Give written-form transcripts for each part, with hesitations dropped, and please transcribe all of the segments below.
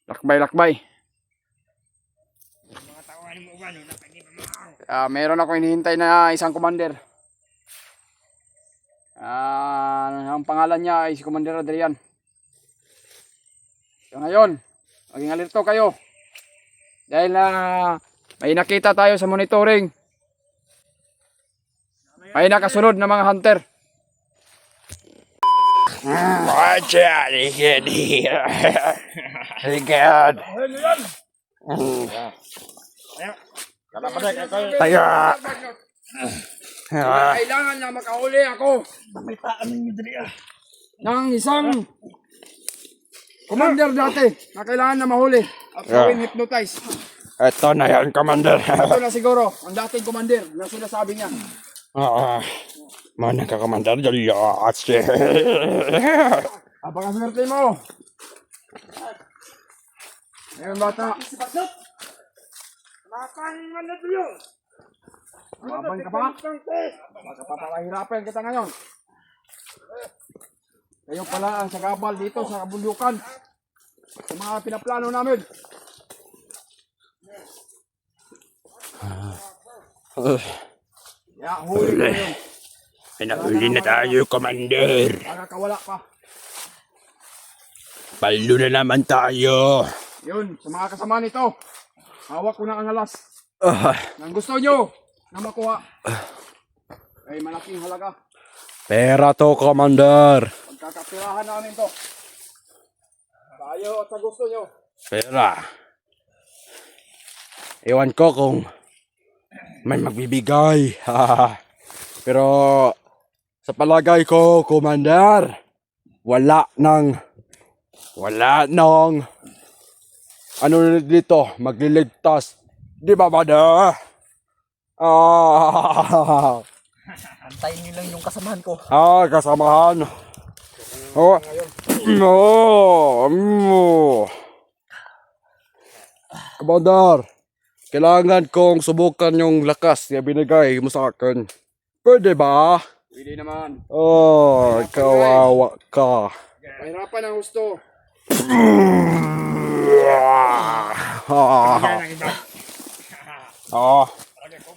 Lakbay-lakbay. Meron ako hinihintay na isang commander. Ang pangalan niya ay si Commander Adrian. So ngayon, maging alerto kayo. Dahil may nakita tayo sa monitoring. May nakasunod na mga hunter. Watch out, Ligad. Tayo. Kailangan na makahuli ako ng isang commander dati na kailangan na mahuli at gawin hypnotize. Ito na yan, Commander. Ito na siguro ang dating commander na sinasabi niya. Mana ka, Commander? Yes. Apakaswerte mo. Ngayon bata. Laban ka pa? Papapahirapan kita ngayon. Kayo pala ang sagabal dito sa kabundukan. Sa mga pinaplano namin. Ya, huli ko yun. Pinahuli na tayo, Commander. Nakakawala pa. Palo na naman tayo. Yun, sa mga kasama nito. Hawak ko na ang alas. Nang gusto nyo na makuha. Ay malaking halaga. Pera to, Commander. Pagkakapirahan namin to. Tayo at sa gusto nyo. Pera. Ewan ko kung may magbibigay. Pero sa palagay ko, Commander, wala nang ano dito, magliligtas. Di ba, Bada? Antayin nyo lang yung kasamahan ko. Kasamahan. Commander, kailangan kong subukan yung lakas na binigay mo sa akin. Pwede ba? Pwede naman. Kawawa ka. Mahirapan ang gusto.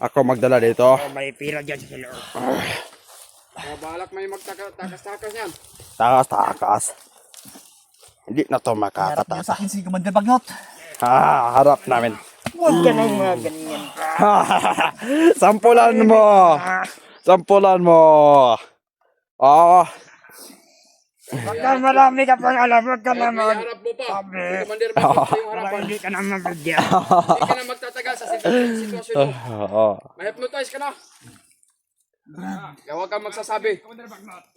Ako magdala dito. May pira dyan sa loob. Balak may magtakas-takas yan. Takas. Hindi na to Harap niya makakatakas. sa akin si Commander Bagnot. Harap namin. Huwag ka nang mga ganyan. Sampulan mo. Huwag ka marami ka pang alam. Huwag ka naman. Harap mo pa. Commander Bagnot yung harapan. Hindi ka naman bigyan. Hindi ka na magtatagal sa sitwasyon mo. Ma-hypnotize ka na. Kaya huwag kang magsasabi.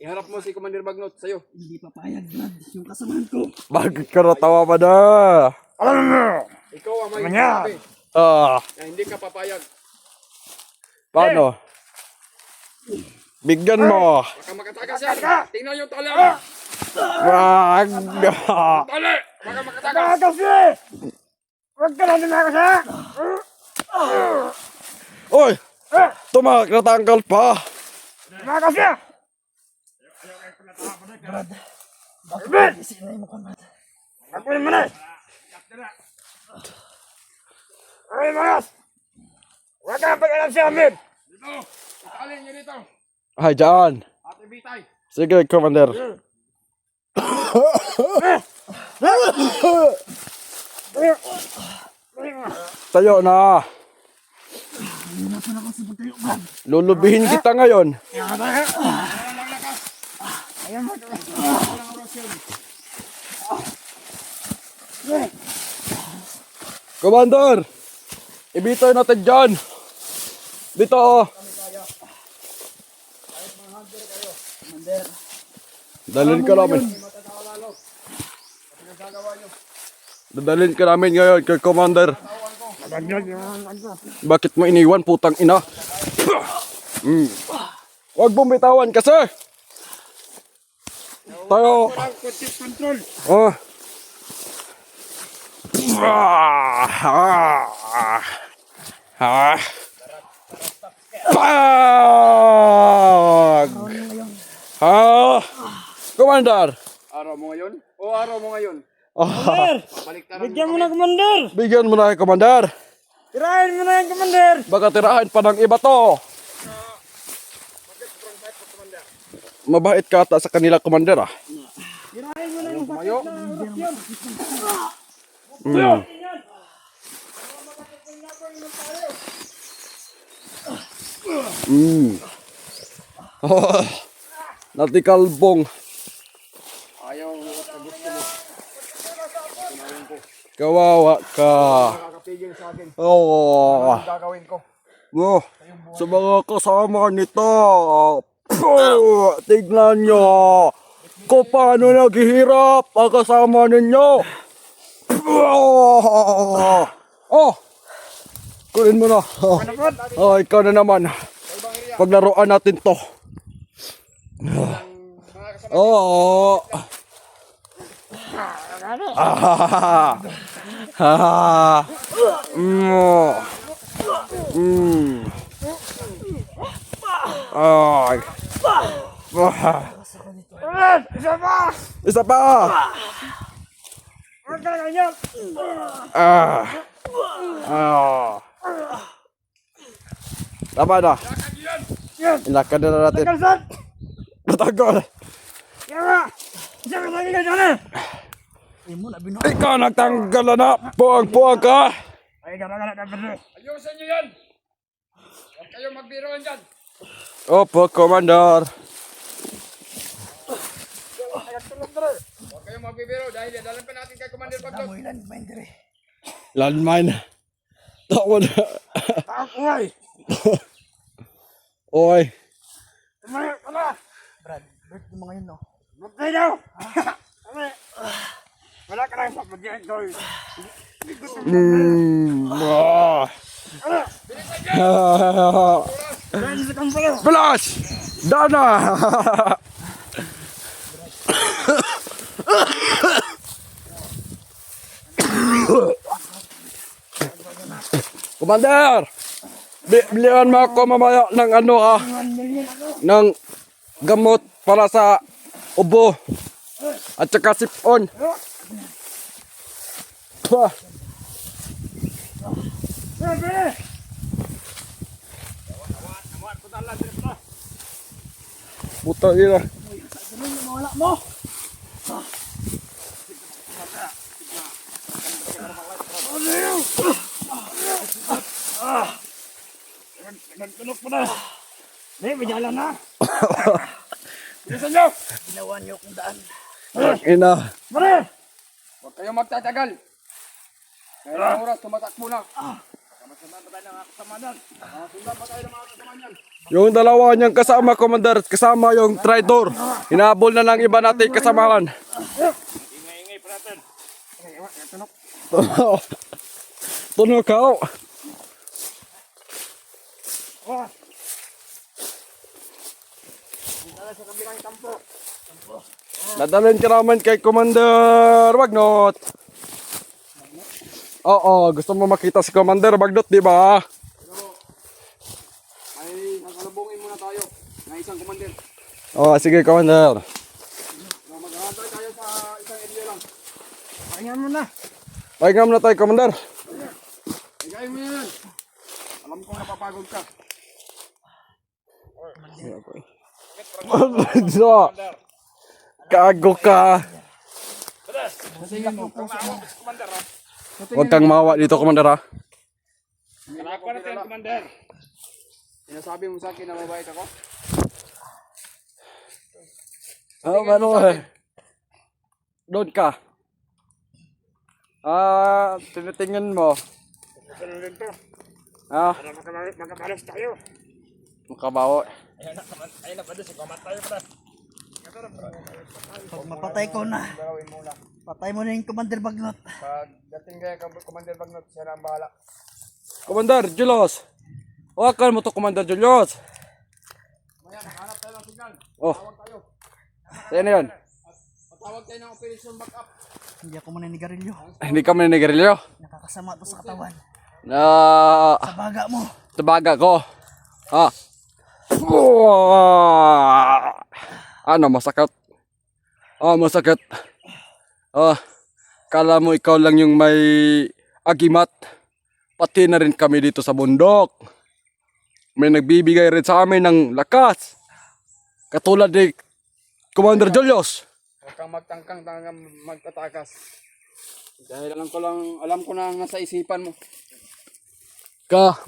Iharap mo si Commander Bagnot sa'yo. Hindi papayag, Brad. Yung kasamahan ko. Bakit ka natawa pa na? Ikaw ang may sabi. Kaya hindi ka papayag. Paano? Bigyan mo. Baka makatakas yan. Tingnan yung tala. Wag. Tali! Baka makatakas. Kasi! Huwag ka na lumakas ha! Oy! Tumak, natanggal pa. Lumakas ha! Brad! Isinay mo ko, Brad. Apoy mo na! Ay, Mayas! Huwag ka na pag-alam sa amin! Dito. Italin nyo dito. Ay, dyan. Ate Bitay. Sige, Commander. Tayo na. Lulubihin kita ngayon. Commander! Ibitoy natin dyan. Dito. Dalhin ka namin. Dadalhin ka namin ngayon kay Commander. Bakit mo iniwan, putang ina? Huwag bumitawan kasi. Tayo. Control. Commander. Araw mo ngayon? O araw mo ngayon? Commander! Baliktaran Bigyan mo na, Commander! Bigyan mo na kay Commander. Tirahin mo na yan, Commander! Baka tirahin pa ng iba to. Mabait ka ata sa kanila, Commander ah. Tirahin mo na yung sakit Tumayo. na utak yun! Oh, natikalbong. Ayaw mo sa gusto mo. Kawawa ka. Nakakapigil sa akin. Oh, Ang gagawin ko. oh, sa mga kasama nito. Tignan nyo kung paano naghihirap ang kasama ninyo. Oh, kunin mo na. Oh, ikaw na naman. Paglaruan natin to. Oh. Ah. Ah. Ay. Isa pa. Huwag ka na ganyan! Ah. Ah. Tama na. Ilakad na natin. Kalsat! Matagal. Kaya! Isa ka lagi ka dyan eh! Mo na binuha! Ikaw nagtanggal na. Puwag-puwag ka. Ay, gana-gana ka pala! Ayusin niyo yan. Huwag kayong magbiroan dyan. Opo, Commander. Huwag kayong magbibiro dahil dalan pa natin kay Commander Baglot. Ilan, Commander eh! Landmine. Tawa na. Takay! Oy. Tumayo ka na! Brad, birthday mo ngayon no? Birthday daw! Kami! Wala ka lang sa pagyan ko eh! Ah. Dahil sa kampalo! Flash! Dana! Commander! Bilihan mo ako mamaya ng ano ah, ng gamot para sa ubo at saka sipon. Pah! Buta ina. Wala mo! Nagtunok mo na! May majalan na! Bilisan niyo. Ginawa niyo kung daan. Ina. Mare! Huwag kayong magtatagal. Kaya oras, tumatakbo na. Yung dalawa niyang kasama, Commander, kasama yung traitor. Hinabol na lang iba natin kasamahan. Ingay-ingay, brother. Tunog ka. Oh. Dadalhin ka naman kay Commander Bagnot. Oo, gusto mo makita si Commander Bagnot, di ba? Ay, kakalabungin muna tayo. Na isang commander. Oh, sige, Commander. Maghahantay tayo sa isang area lang. Pahinga mo na! Pahinga muna tayo, Commander. Higayin mo yan. Alam kong napapagod ka. Kago ka. Masingin mo. Commander, ha? Huwag kang mawa dito, Commander, ha? Kalakpa natin, commander. Sinasabi mo sa akin na mabait ako? Oh, ano eh. Doon ka. Ah, tinitingnan mo. Ganun rin to. Ah, Para magkapalos tayo. makabawo. Ayun na pa doon, kumat tayo pa. Pag mapatay ko na, Gawin muna. patay mo na yung Commander Bagnot. Pag dating kaya Commander Bagnot, siya na ang bahala. Commander Julius. Huwakan mo to, Commander Julius. Maya, hanap tayo ng signal. Oh, Tawag tayo. sa'yo na yun. Patawag tayo ng operation backup. Hindi ako maninigarilyo. Hindi ka maninigarilyo. Nakakasama to sa katawan. Na, Sa baga mo. tabaga ko. Ah. Ano, masakit? Ah, masakit. Ah, Kala mo ikaw lang yung may agimat. Pati na rin kami dito sa bundok. May nagbibigay rin sa amin ng lakas. Katulad ni Commander Julius. Huwag kang magtangkang magtatakas. Dahil alam ko na ang nasa isipan mo.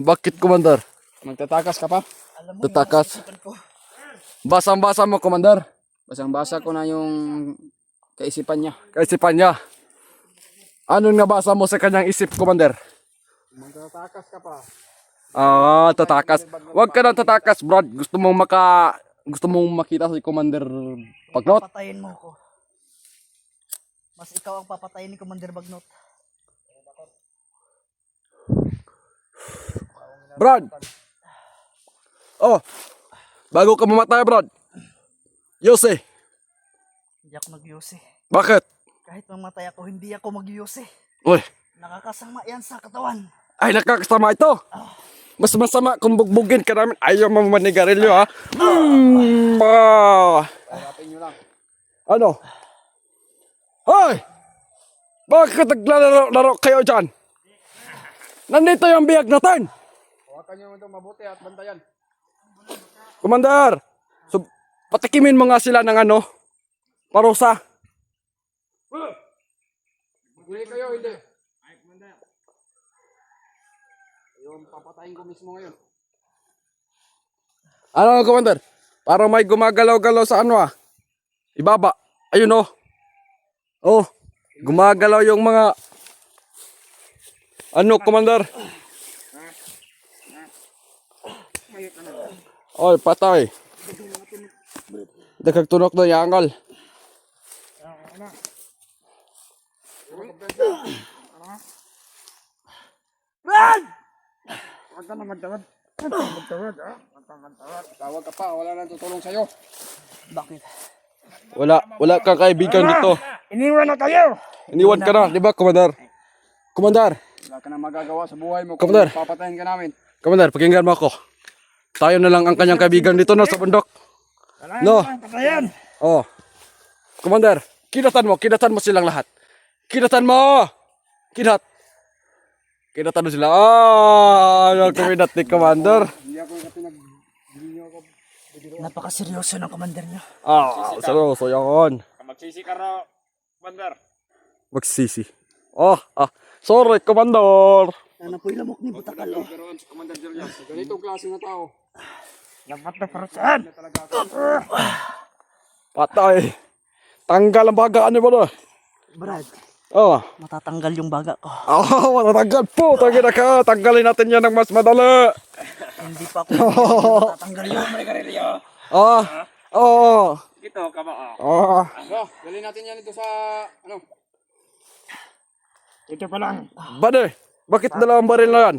Bakit Commander? Magtatakas ka pa? Tatakas. Basang-basa mo Commander. Basang-basa ko na yung kaisipan niya. Kaisipan niya. Anong nabasa mo sa kanyang isip Commander? Magtatakas ka pa. Tatakas. Huwag ka nang tatakas, Brad. Gusto mong makita si Commander Bagnot? Papatayin mo ko. Mas ikaw ang papatayin ni Commander Bagnot. Brad. Oh. Bago ka mamatay, Brad. Yose. Hindi ako magyusi. Bakit? Kahit mamatay ako, hindi ako magyusi. Uy. Nakakasama yan sa katawan. Ay, nakakasama ito. Mas masama kung bugbugin ka namin. Ayaw mo manigarilyo, ha? Harapin nyo lang. Ano? Hoy! Bakit naglalaro kayo dyan? Nandito yung biyag natin. Hawakan nyo ito mabuti at bantayan. Commander! Patikimin mo nga sila ng parusa. Huli kayo, hindi. Yung papatayin ko mismo ngayon. Ano, Commander? Parang may gumagalaw-galaw sa ibaba. Ayun, oh. Oh, gumagalaw yung mga... Commander? Oy, patay. Dagagtunok na yangal. Brad! Huwag ka na magtawad. Magtawad, ha? Tawag ka pa, wala nang tutulong sa'yo. Bakit? Wala kang kaibigan dito. Iniwan na kayo! Iniwan ka na, di ba, Commander? Commander, Wala ka na magagawa sa buhay mo Commander. kung papatayin ka namin. Commander, pakinggan mo ako. Tayo na lang ang kanyang kaibigan dito na sa bundok. No. Patayan! Oh. Commander, kinatan mo silang lahat. Kinatan mo! Kinatan mo sila. Yung kuminat ni Commander. Hindi ako hindi nyo ako. Napakaseryoso ng commander niyo. Seryoso yun. Magsisi ka raw, Commander. Magsisi. Sorry, Commander. Ano po yung lamok ni Butakal, oh. Pero si Commander Julius, ganitong klase na tao. Dapat na parusahan! Patay. Tanggal ang baga, mo na? Brad, Oh. matatanggal yung baga ko. Matatanggal po. Tanggalin natin yan ng mas madali. Hindi pa ako matatanggal yung Ito ka ba? So, dali natin yan ito sa, Ito pa lang. Bade, bakit dalawang baril na yan?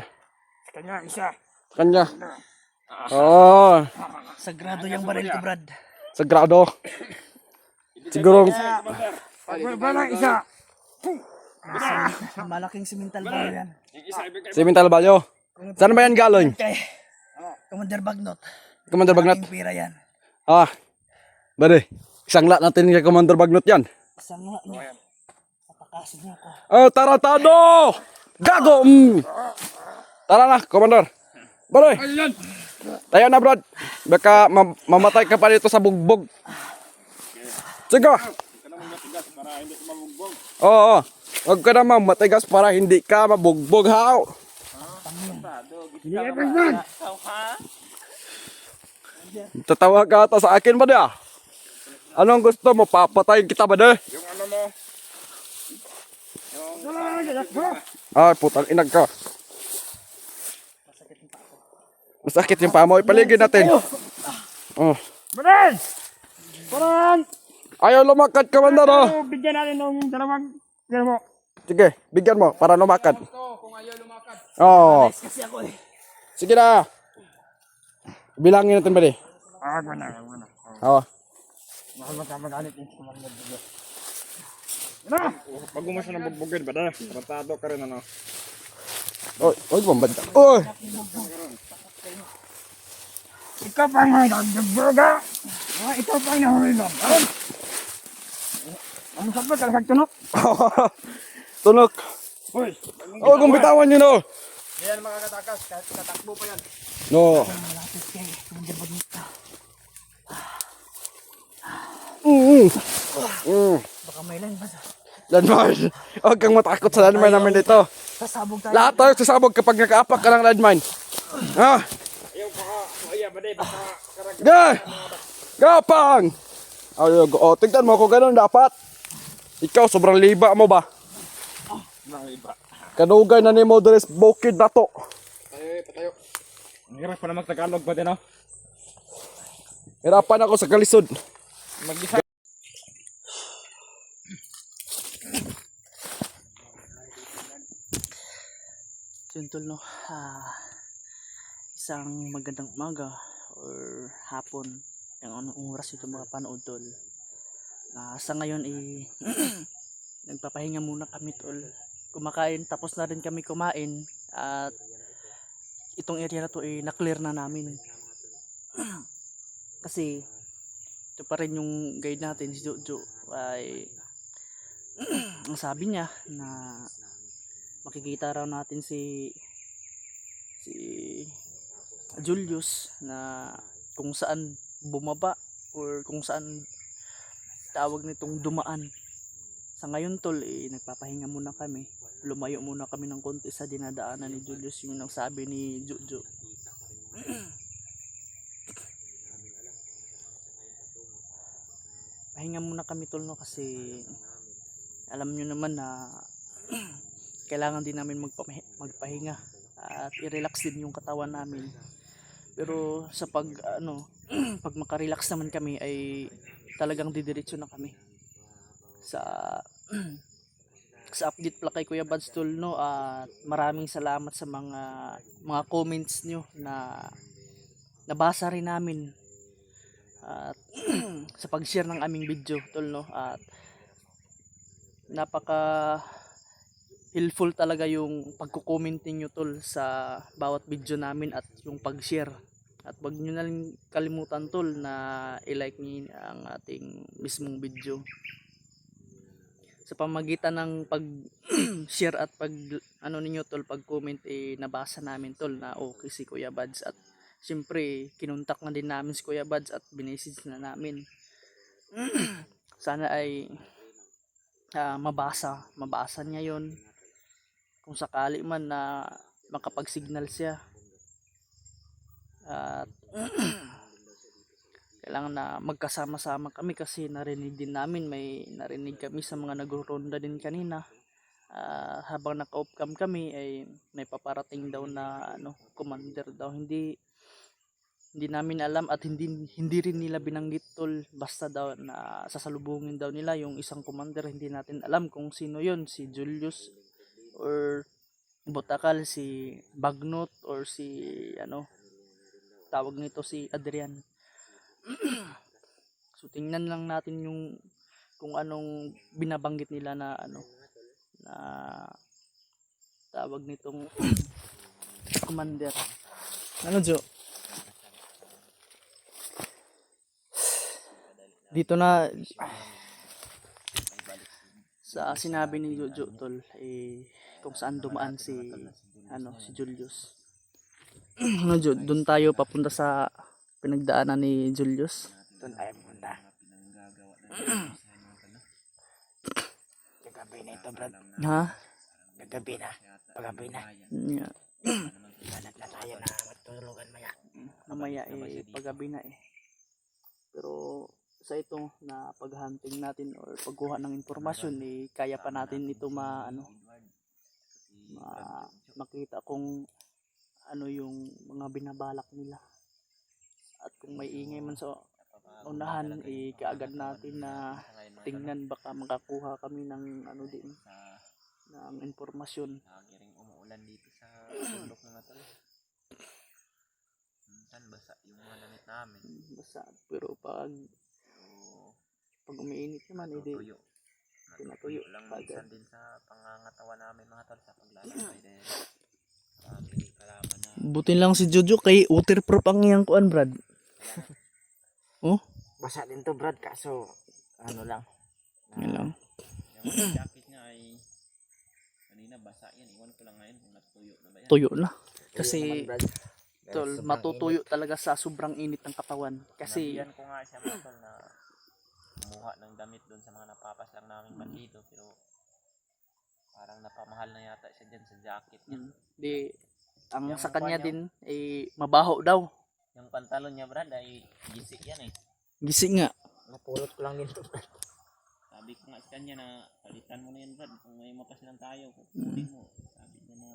Kanya, isa. Kanya. Sagrado yung baril ko, Brad. Sagrado. Siguro, Ba lang isa. Malaking simental ba yan? Simental Balyo. Saan ba yan galing? Kay Commander Bagnot. Commander Bagnot. Malaking pira yan. Bade, isang lot natin kay Commander Bagnot yan. Isang nga niyo. Patakasin niyo ako. Taratado! Gago! Tara na, Commander. Bade, tayo na, Brad. Baka mamatay ka pa dito sa bugbog. Sige. Oo. Huwag ka naman matigas para hindi ka mabugbog, haw. Tatawa ka ata sa akin ba dia? Anong gusto mo? Papatayin kita ba de? Yung ano mo. Ay, putang inag ka. Masakit yung paa mo. Ipaligid natin. Oh. Baran! Baran! Ayaw lumakad, Commander. Oh. Bigyan natin ng dalawang. Bigyan mo. Sige, bigyan mo para lumakad. gusto kung ayaw lumakad. Oh. Kasi ako eh. Sige na. Bilangin natin ba di? Wag mo na. Oo. Magalit yung Commander. Ano? Pag mo siya ng bugbugin ba na? Tratado ka rin ano. Oy, bambanda. Oy. Ikaw pa nga nagbuga. Ikaw pa nga nahulog. Ano sabi ka sa tunok? tunok. Hoy! Oh, kung bitawan nyo no. Hindi yan makakatakas, kahit katakbo pa yan. No. Malapit kay Commander Bagnito. Baka may landmine. Landmine. Huwag kang matakot sa landmine namin dito. Sasabog tayo. Lahat tayo sasabog kapag nakaapak ka ng landmine. Ha? Ayaw baka, maya ba baka karag... Ga! Gapang! Ayaw, tignan mo kung ganun dapat. Ikaw, sobrang liba mo ba? Kanugay na ni mo deres bukid na to. Patayo. Ang hirap pa na mag-Tagalog ba din, no? Hirapan ako sa kalisod. Mag-isa. Yun tol no. Isang magandang umaga or hapon. Yung anong oras ito mga panood tol. Sa ngayon nagpapahinga muna kami tol. Kumakain, tapos na rin kami kumain at itong area na to na-clear na namin. Kasi ito pa rin yung guide natin si Jojo ay ang sabi niya na makikita raw natin si Julius na kung saan bumaba or kung saan tawag nitong dumaan. Sa ngayon tol nagpapahinga muna kami. Lumayo muna kami ng konti sa dinadaanan ni Julius, yung nang sabi ni Jojo. Pahinga muna kami tol no, kasi alam nyo naman na kailangan din namin magpahinga at i-relax din yung katawan namin. Pero sa pag makarelax naman kami ay talagang didiretso na kami sa update pala kay Kuya Bads tol no. At maraming salamat sa mga comments nyo na nabasa rin namin at sa pag-share ng aming video tol no. At napaka helpful talaga yung pagko-comment niyo tol sa bawat video namin at yung pag-share. At wag niyo na rin kalimutan tol na i-like niyo ang ating mismong video. Sa pamagitan ng pag-share at ninyo tol, pag-comment nabasa namin tol na okay si Kuya Bads, at siyempre kinontak na din namin si Kuya Bads at binesage na namin. Sana ay mabasa niya yon kung sakali man na makapag-signal siya. At kailangan na magkasama-sama kami kasi narinig din namin, may narinig kami sa mga nagro-ronda din kanina. Habang naka-off cam kami ay may paparating daw na commander daw. Hindi namin alam at hindi rin nila binanggit tol, basta daw na sasalubungin daw nila yung isang commander. Hindi natin alam kung sino yon, si Julius or Botakal, si Bagnot or si tawag nito si Adrian. So tingnan lang natin yung kung anong binabanggit nila na na tawag nitong commander. Jo? Dito na sa sinabi ni Jojo tol kung saan dumaan si Julius. Jo, doon tayo papunta sa pinagdaanan ni Julius. Doon tayo pumunta. Kagabi na ito, Brad. Ha? Kagabi na. Pagabi na. Yeah. Hanap na tayo na matulugan maya. Mamaya paggabi na Pero sa ito na paghunting natin or pagkuha ng impormasyon kaya pa natin ito makita kung yung mga binabalak nila. At kung may ingay man sa unahan kaagad natin na tingnan, baka makakuha kami ng din ng impormasyon. Giring umuulan dito sa bundok ng tol. Minsan basa yung mga damit namin. Basa, pero pag umiinit naman Tuyo. pinatuyo Lang kagad. minsan din sa pangangatawan namin mga tol sa paglalakbay din. Marami kalaman na. Buti lang si Jojo kay waterproof ang iyang kuan, Brad. Basa din to, Brad, kaso lang. Yan lang. Yung jacket niya ay kanina basa yan. Iwan ko lang ngayon kung natuyo na ba yan. Tuyo na. Ayun Kasi naman, Brad. Dahil tol, sobrang matutuyo talaga sa sobrang init ng katawan. Kasi Sinabihan ko nga siya mga tol na kumuha ng damit doon sa mga napapaslang namin bandido. Pero parang napamahal na yata siya dyan sa jacket niya. di ang Yung sa kanya kwan din ay mabaho daw. Yung pantalon niya Brad ay gisik yan eh. Gising nga. Napulot ko lang din to, Brad. Sabi ko nga sa kanya na palitan mo na yan Brad. Kung may mapaslang tayo, kukunin mo. Sabi niya na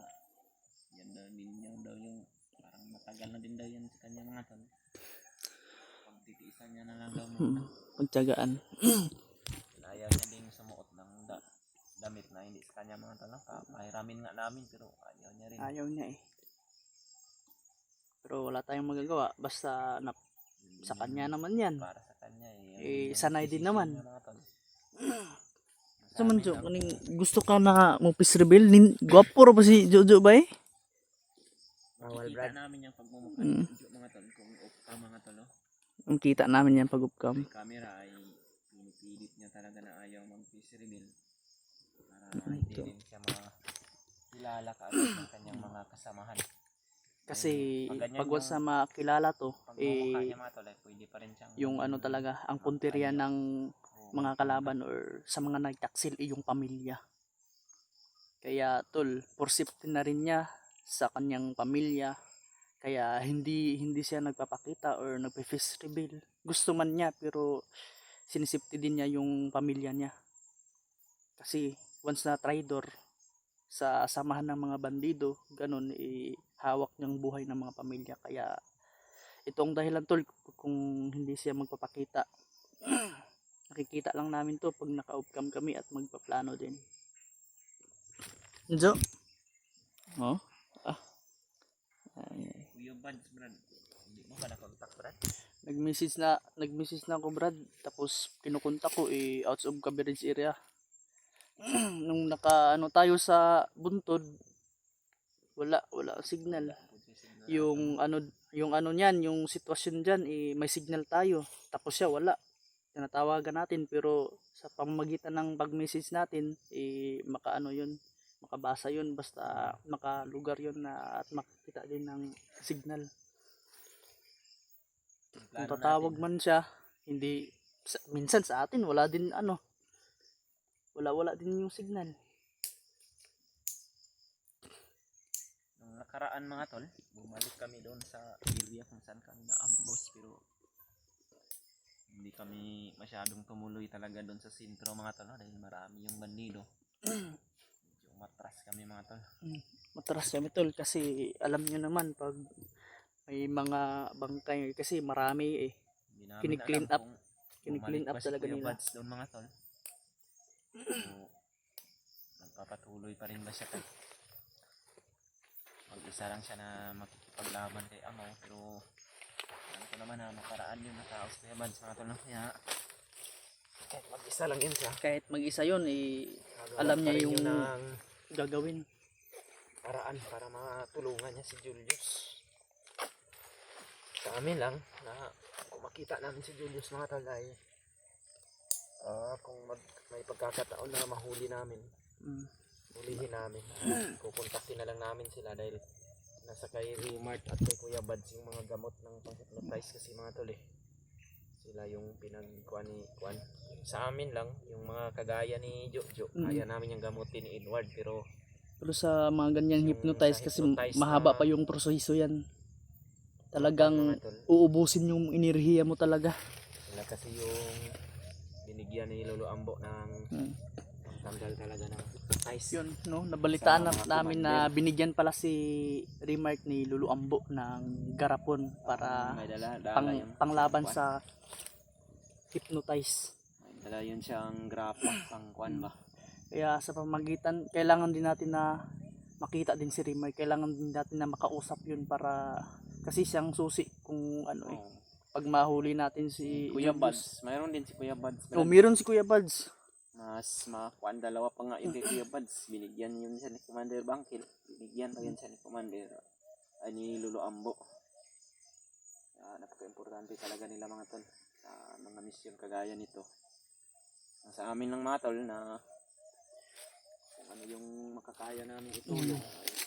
yan daw din niya daw yung parang matagal na din daw yan sa kanya mga tol. Pagtitiisan niya na lang daw muna. Pagtyagaan. Ayaw niya din sumuot ng damit na hindi sa kanya mga tol. Mahiramin nga namin pero ayaw niya rin. Ayaw niya eh. Pero wala tayong magagawa. Basta sa kanya naman yan. Para sa kanya Eh, yung sanay din decision naman. niya, mga tol. Sa man Jo, kaning gusto ka na mo peace reveal nin gwapo ra ba si Jojo ba eh? Bawal, Makikita Brad. namin yung pagmumukha Mm. ni Jojo, mga tol. Kung mga tol, no? Ang kita namin yan pag-upcam. May camera ay pinipilit niya talaga na ayaw mag-face reveal para hindi din siya makilala kaagad ng kanyang mga kasamahan. Kasi Pag ganyan pag yung sa makilala to, pagmumukha eh, niya mga tol, ay pwede pa rin siyang yung ano talaga, ang punteriya ng mga kalaban or sa mga nagtaksil ay yung pamilya. Kaya tol, for safety na rin niya sa kanyang pamilya. Kaya hindi siya nagpapakita or nagpe-face reveal. Gusto man niya pero sinisipti din niya yung pamilya niya. Kasi once na traidor sa samahan ng mga bandido, ganun hawak niyang buhay ng mga pamilya. Kaya itong dahilan tol kung hindi siya magpapakita. Nakikita lang namin to pag naka-upcam kami at magpaplano din. Jo? Oh? Ah. Ay. Kuya Buds, Brad. Hindi mo ba na-contact, Brad? Nag-message na ako Brad, tapos kinukontak ko out of coverage area. Nung tayo sa buntod, wala signal. Yung ano niyan, yung sitwasyon diyan may signal tayo. Tapos siya wala. Tinatawagan natin pero sa pamamagitan ng pag-message natin makabasa yun basta makalugar yun na at makita din ng signal. Kung tatawag man siya, hindi minsan sa atin wala din wala din yung signal. Nung nakaraan mga tol, bumalik kami doon sa area kung saan kami na-ambush pero hindi kami masyadong tumuloy talaga doon sa sentro mga tol, no? Dahil marami yung bandido. Medyo matras kami mga tol. Matras kami tol kasi alam nyo naman pag may mga bangkay kasi marami Hindi namin Kini-clean alam up. kung Kini-clean bumalik up ba si talaga Kuya nila. Buds doon mga tol. So, magpapatuloy pa rin ba siya kay mag-isa lang siya na makikipaglaban kay Amaw pero alam ko naman na makaraan yun nakaos Kuya Buds mga tol, no? Kaya Kahit mag-isa lang yun siya. Kahit mag-isa yun Gagawa alam pa niya rin yung yun ng gagawin. paraan para matulungan niya si Julius. Sa amin lang na kung makita namin si Julius mga tol ay kung may pagkakataon na mahuli namin, hulihin namin. Kukontaktin na lang namin sila dahil nasa kay Remart at kay Kuya Buds yung mga gamot ng pang-hypnotize kasi mga tol eh. Sila yung pinagkuhan ni Kuan. Sa amin lang, yung mga kagaya ni Jojo, kaya namin yung gamutin ni Edward pero Sa mga ganyang Yung hypnotize sa kasi hypnotize mahaba na- pa yung proseso yan. Talagang mga tol, uubusin yung enerhiya mo talaga. sila kasi yung binigyan ni Lolo Ambo ng tanggal talaga ng hypnotize. Yun, no? Nabalitaan Sa mga namin na binigyan pala si Remark ni Lulu Ambo ng garapon para may dala yun. panglaban sa hypnotize. May dala yun siyang grapa pang kuan ba. Kaya sa pamagitan, kailangan din natin na makita din si Remark. Kailangan din natin na makausap yun para kasi siyang susi kung pag mahuli natin si Kuya Julius. Buds, mayroon din si Kuya Buds. Oh, meron si Kuya Buds. Mas makuan dalawa pa nga yung kay Kuya Buds. Binigyan yun siya ni Commander Bangkil. Binigyan pa yun siya ni Commander ni Lolo Ambo. Napaka-importante talaga nila mga tol sa mga misyon kagaya nito. Sa amin lang mga tol na kung ano yung makakaya namin itulong,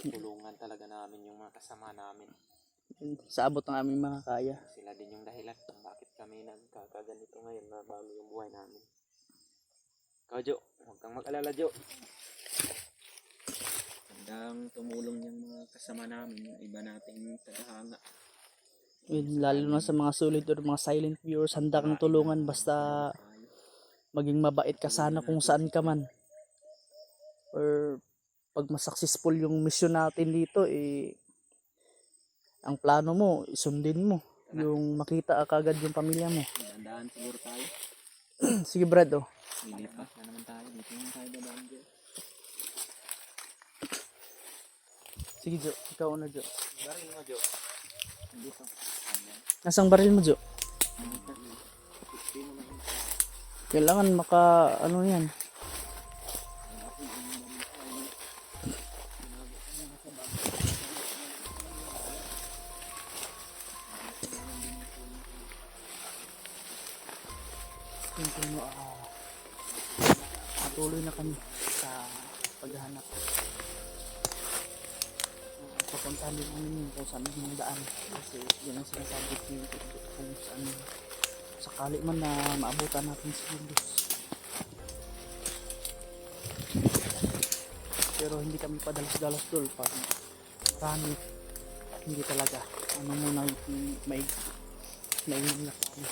tutulungan talaga namin yung mga kasama namin. Sa abot ng aming mga kaya. Sila din yung dahilan kung bakit kami nagkakaganito ngayon na bago yung buhay namin. Ikaw, Jo, huwag kang mag-alala, Jo. Hanggang tumulong yung mga kasama namin, yung iba nating tagahanga. Yun, lalo na sa mga sulit or mga silent viewers, handa kang tulungan basta maging mabait ka sana kung saan ka man. Or pag masuccessful yung mission natin dito, ang plano mo, isundin mo. Yung makita kagad yung pamilya mo. Dandaan siguro tayo. Sige Brad, oh. Lilipas na naman tayo. Dito naman tayo dadaan, Jo. Sige Jo, ikaw na Jo. Baril mo, Jo. Dito. Nasang baril mo Jo? Kailangan ano yan. Patuloy na kami sa paghahanap. Papuntahan din namin yun kung saan yung daan. Kasi yun ang sinasabi ko kung saan sakali man na maabutan natin si Windows. Pero hindi kami padalas-dalas dol pag marami. Hindi talaga. Ano muna may na kami.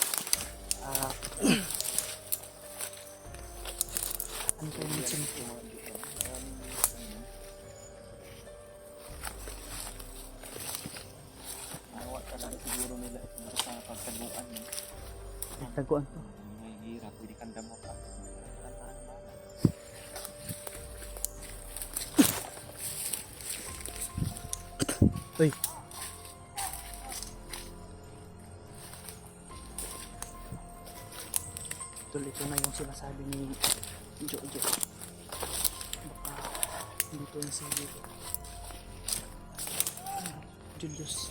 Ano ko yung sinto? Awa talaga siguro nila ito sa pagtaguan. Taguan to. May hirap, hindi kang damo pa. Uy. Ito na yung sinasabi ni Jojo. Baka dito na si Julius.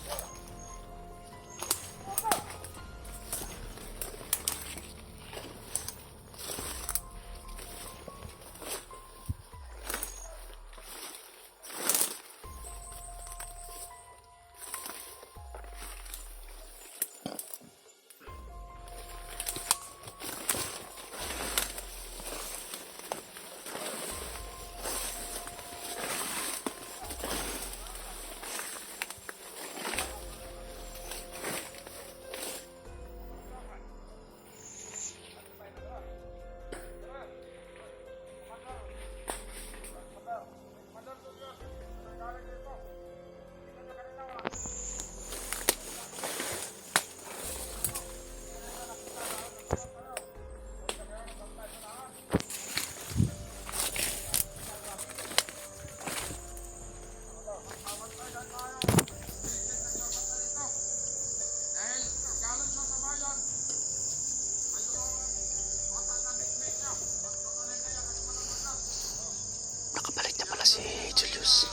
Nakabalik na pala si Julius.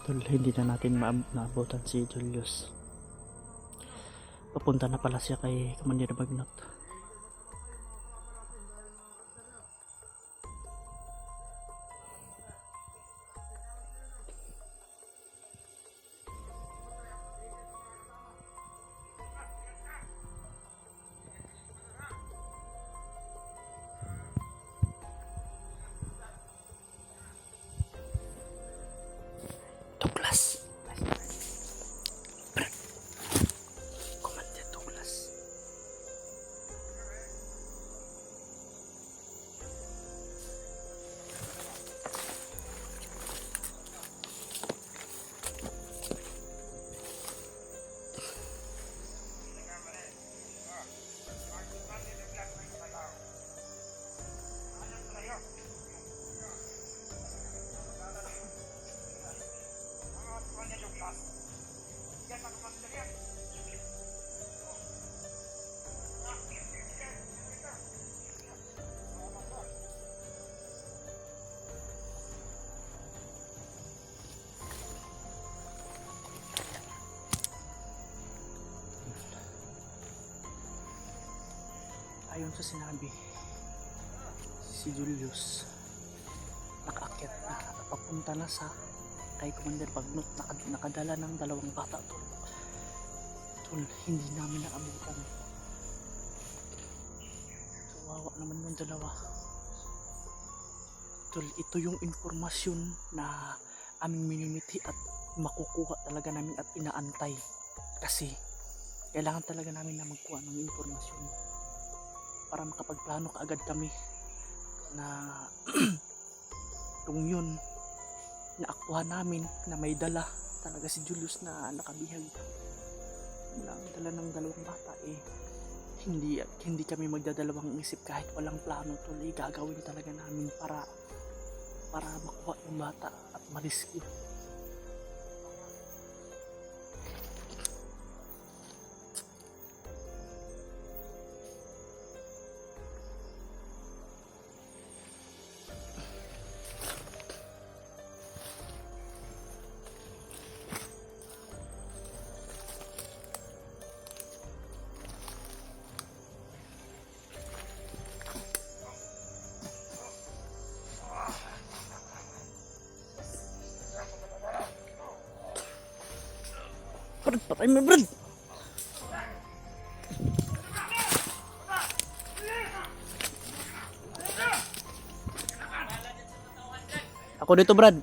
Tol, hindi na natin maabutan si Julius. Papunta na pala siya kay Commander Bagnot. Douglas. Commander Douglas. ayon sa sinabi, si Julius nakaakyat na papunta na sa kay Commander Bagnot, nakadala ng 2 bata tol. Tol, hindi namin naabutan. Kawawa naman yung 2. Tol, ito yung informasyon na aming minimiti at makukuha talaga namin at inaantay. Kasi kailangan talaga namin na magkuha ng informasyon para makapagplano kaagad kami na kung yun naaktuhan namin na may dala talaga si Julius na nakabihag na dala ng 2 bata, hindi kami magdadalawang isip kahit walang plano tuloy, gagawin talaga namin para makuha yung bata at ma-rescue. Brad, patay mo, Brad! Ako dito, Brad.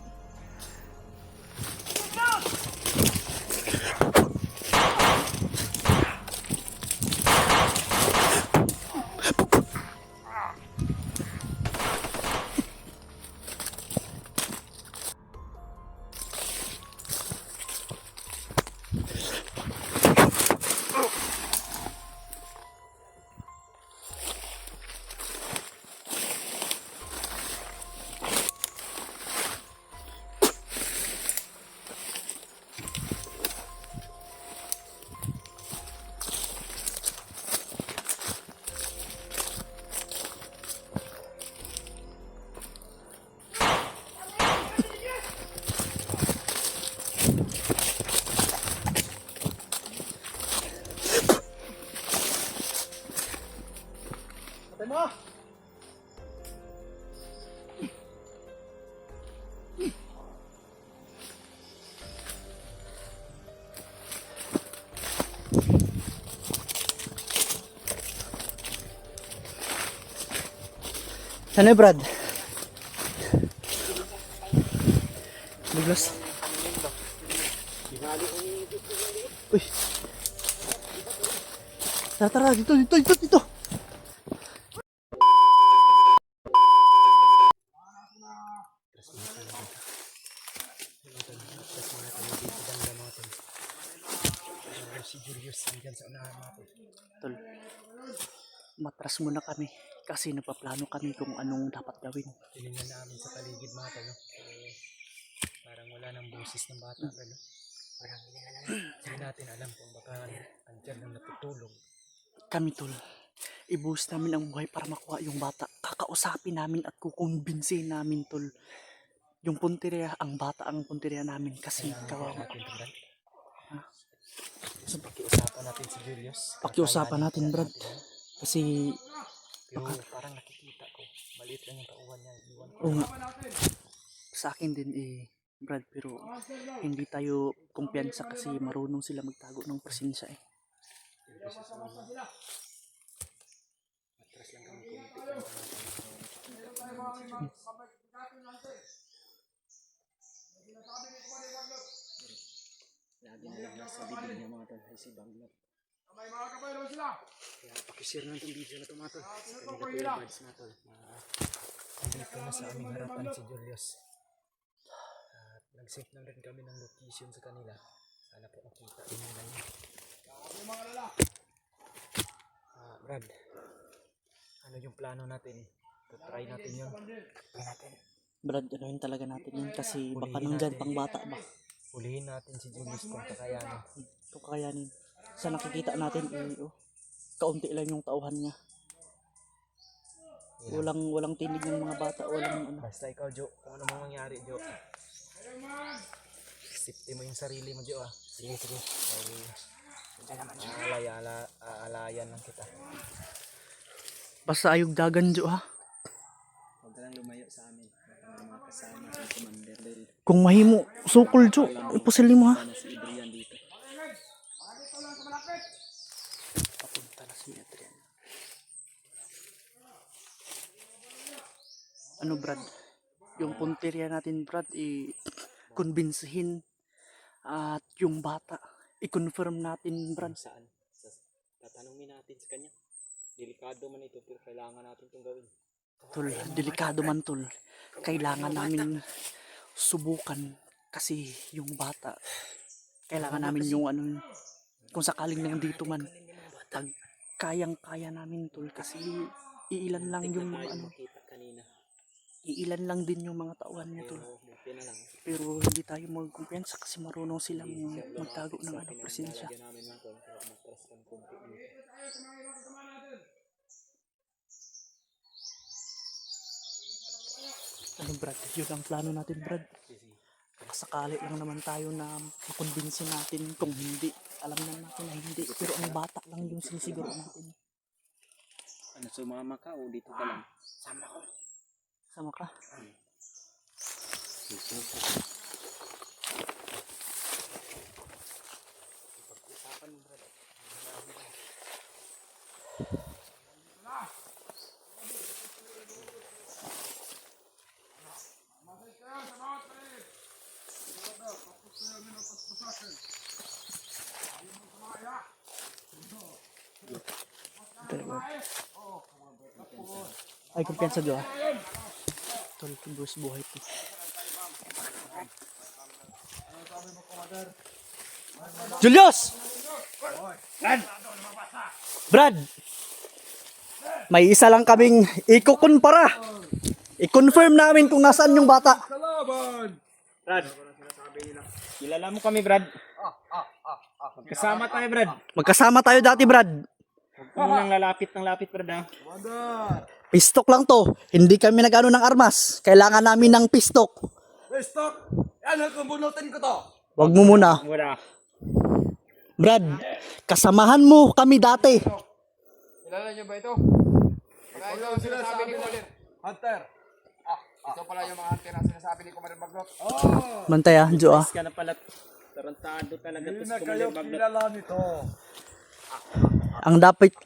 Sana Brad? Biglas. Uy. Tara, dito. Si Julius andyan sa unahan natin. Tol, matras muna kami kasi nagpaplano kami kung anong dapat gawin. Tinignan namin sa paligid mga tol. Parang wala nang boses ng bata. Parang hindi natin alam kung baka andyan lang natutulog. Kami tol, ibuhos namin ang buhay para makuha yung bata. Kakausapin namin at kukumbinsin namin tol. Yung punteriya, ang bata ang punteriya namin kasi kawawa. So pakiusapan natin si Julius. Pakiusapan natin Brad. Kasi Pero parang nakikita ko, maliit lang yung tauhan niya. Iwan ko. oo nga, sa akin din Brad, pero hindi tayo kumpiyansa kasi marunong sila magtago ng presensya Matras lang kami kunti. Lagi na lang nasa bibig niya mga tol, si Bagnot. May mga kapay naman sila. Kaya pakishare na itong video na ito mga tol. Sa kanila Kuya Buds mga tol. Nandito na sa aming harapan si Julius. At nag-set na rin kami ng location sa kanila. Sana po makita din nila yun. Brad, ano yung plano natin? Try natin yun. Try natin. Brad, anuhin talaga natin yun kasi baka nandyan pang bata ba. Hulihin natin si Julius kung kakayanin. Kung kakayanin. Sa nakikita natin, kaunti lang yung tauhan niya. Walang tinig ng mga bata, walang ano. Basta ikaw, Jo, kung ano mang mangyari, Jo. Safety mo yung sarili mo, Jo, ah. Sige. Dahil, aalayan lang kita. Basta ayog dagan Jo ha. Huwag ka lang lumayo sa amin. Ang mga kasama sa commander dahil Kung mahimo sukol Jo, ipusil mo ha. na si Adrian dito. Papunta na si Adrian. Ano Brad? Yung punteriya natin Brad i-convincehin at yung bata i-confirm natin Brad. Saan? Tatanungin natin sa kanya. Delikado man ito pero kailangan natin itong gawin. Tol, delikado man tol. Kailangan namin subukan kasi yung bata. Kailangan namin yung ano, kung sakaling nandito man, pag kayang-kaya namin tol kasi iilan lang yung mga ano, Kita kanina. iilan lang din yung mga tauhan niya tol. Buti na lang. Pero hindi tayo magkumpiyansa kasi marunong silang magtago ng ano, presensya. Lagyan namin ng tol. Kaya matras kang kunti dito. Ano Brad, yun ang plano natin Brad. Sakali lang naman tayo na makumbinsin natin kung hindi. Alam na natin na hindi. Pero ang bata lang yung sinisiguro natin. Ano, sumama ka o dito ka lang? Sama ka. Ay, kumpiyansa doon. Tol, Bruce buhay po. Julius! Brad! May isa lang kaming ikukumpara. I-confirm namin kung nasaan yung bata. Brad, kilala mo kami Brad. Kasama tayo Brad. Magkasama tayo dati, Brad. Huwag ka munang lalapit ng lapit Brad ha. Pistok lang to. Hindi kami nag-ano ng armas. Kailangan namin ng pistok. Stop! Yan, kumbulutin ko to! Wag mo muna. Mura. Brad, kasamahan mo kami dati. Kilala niyo ba ito? Mga ito ang sinasabi ni Commander. Hunter! Ito pala yung mga hunter na sinasabi ni Commander Baglot. Bantay ah, Jo ah. Mas ka na pala. Tarantado talaga Hindi to na si kayo Commander Baglot. kilala nito.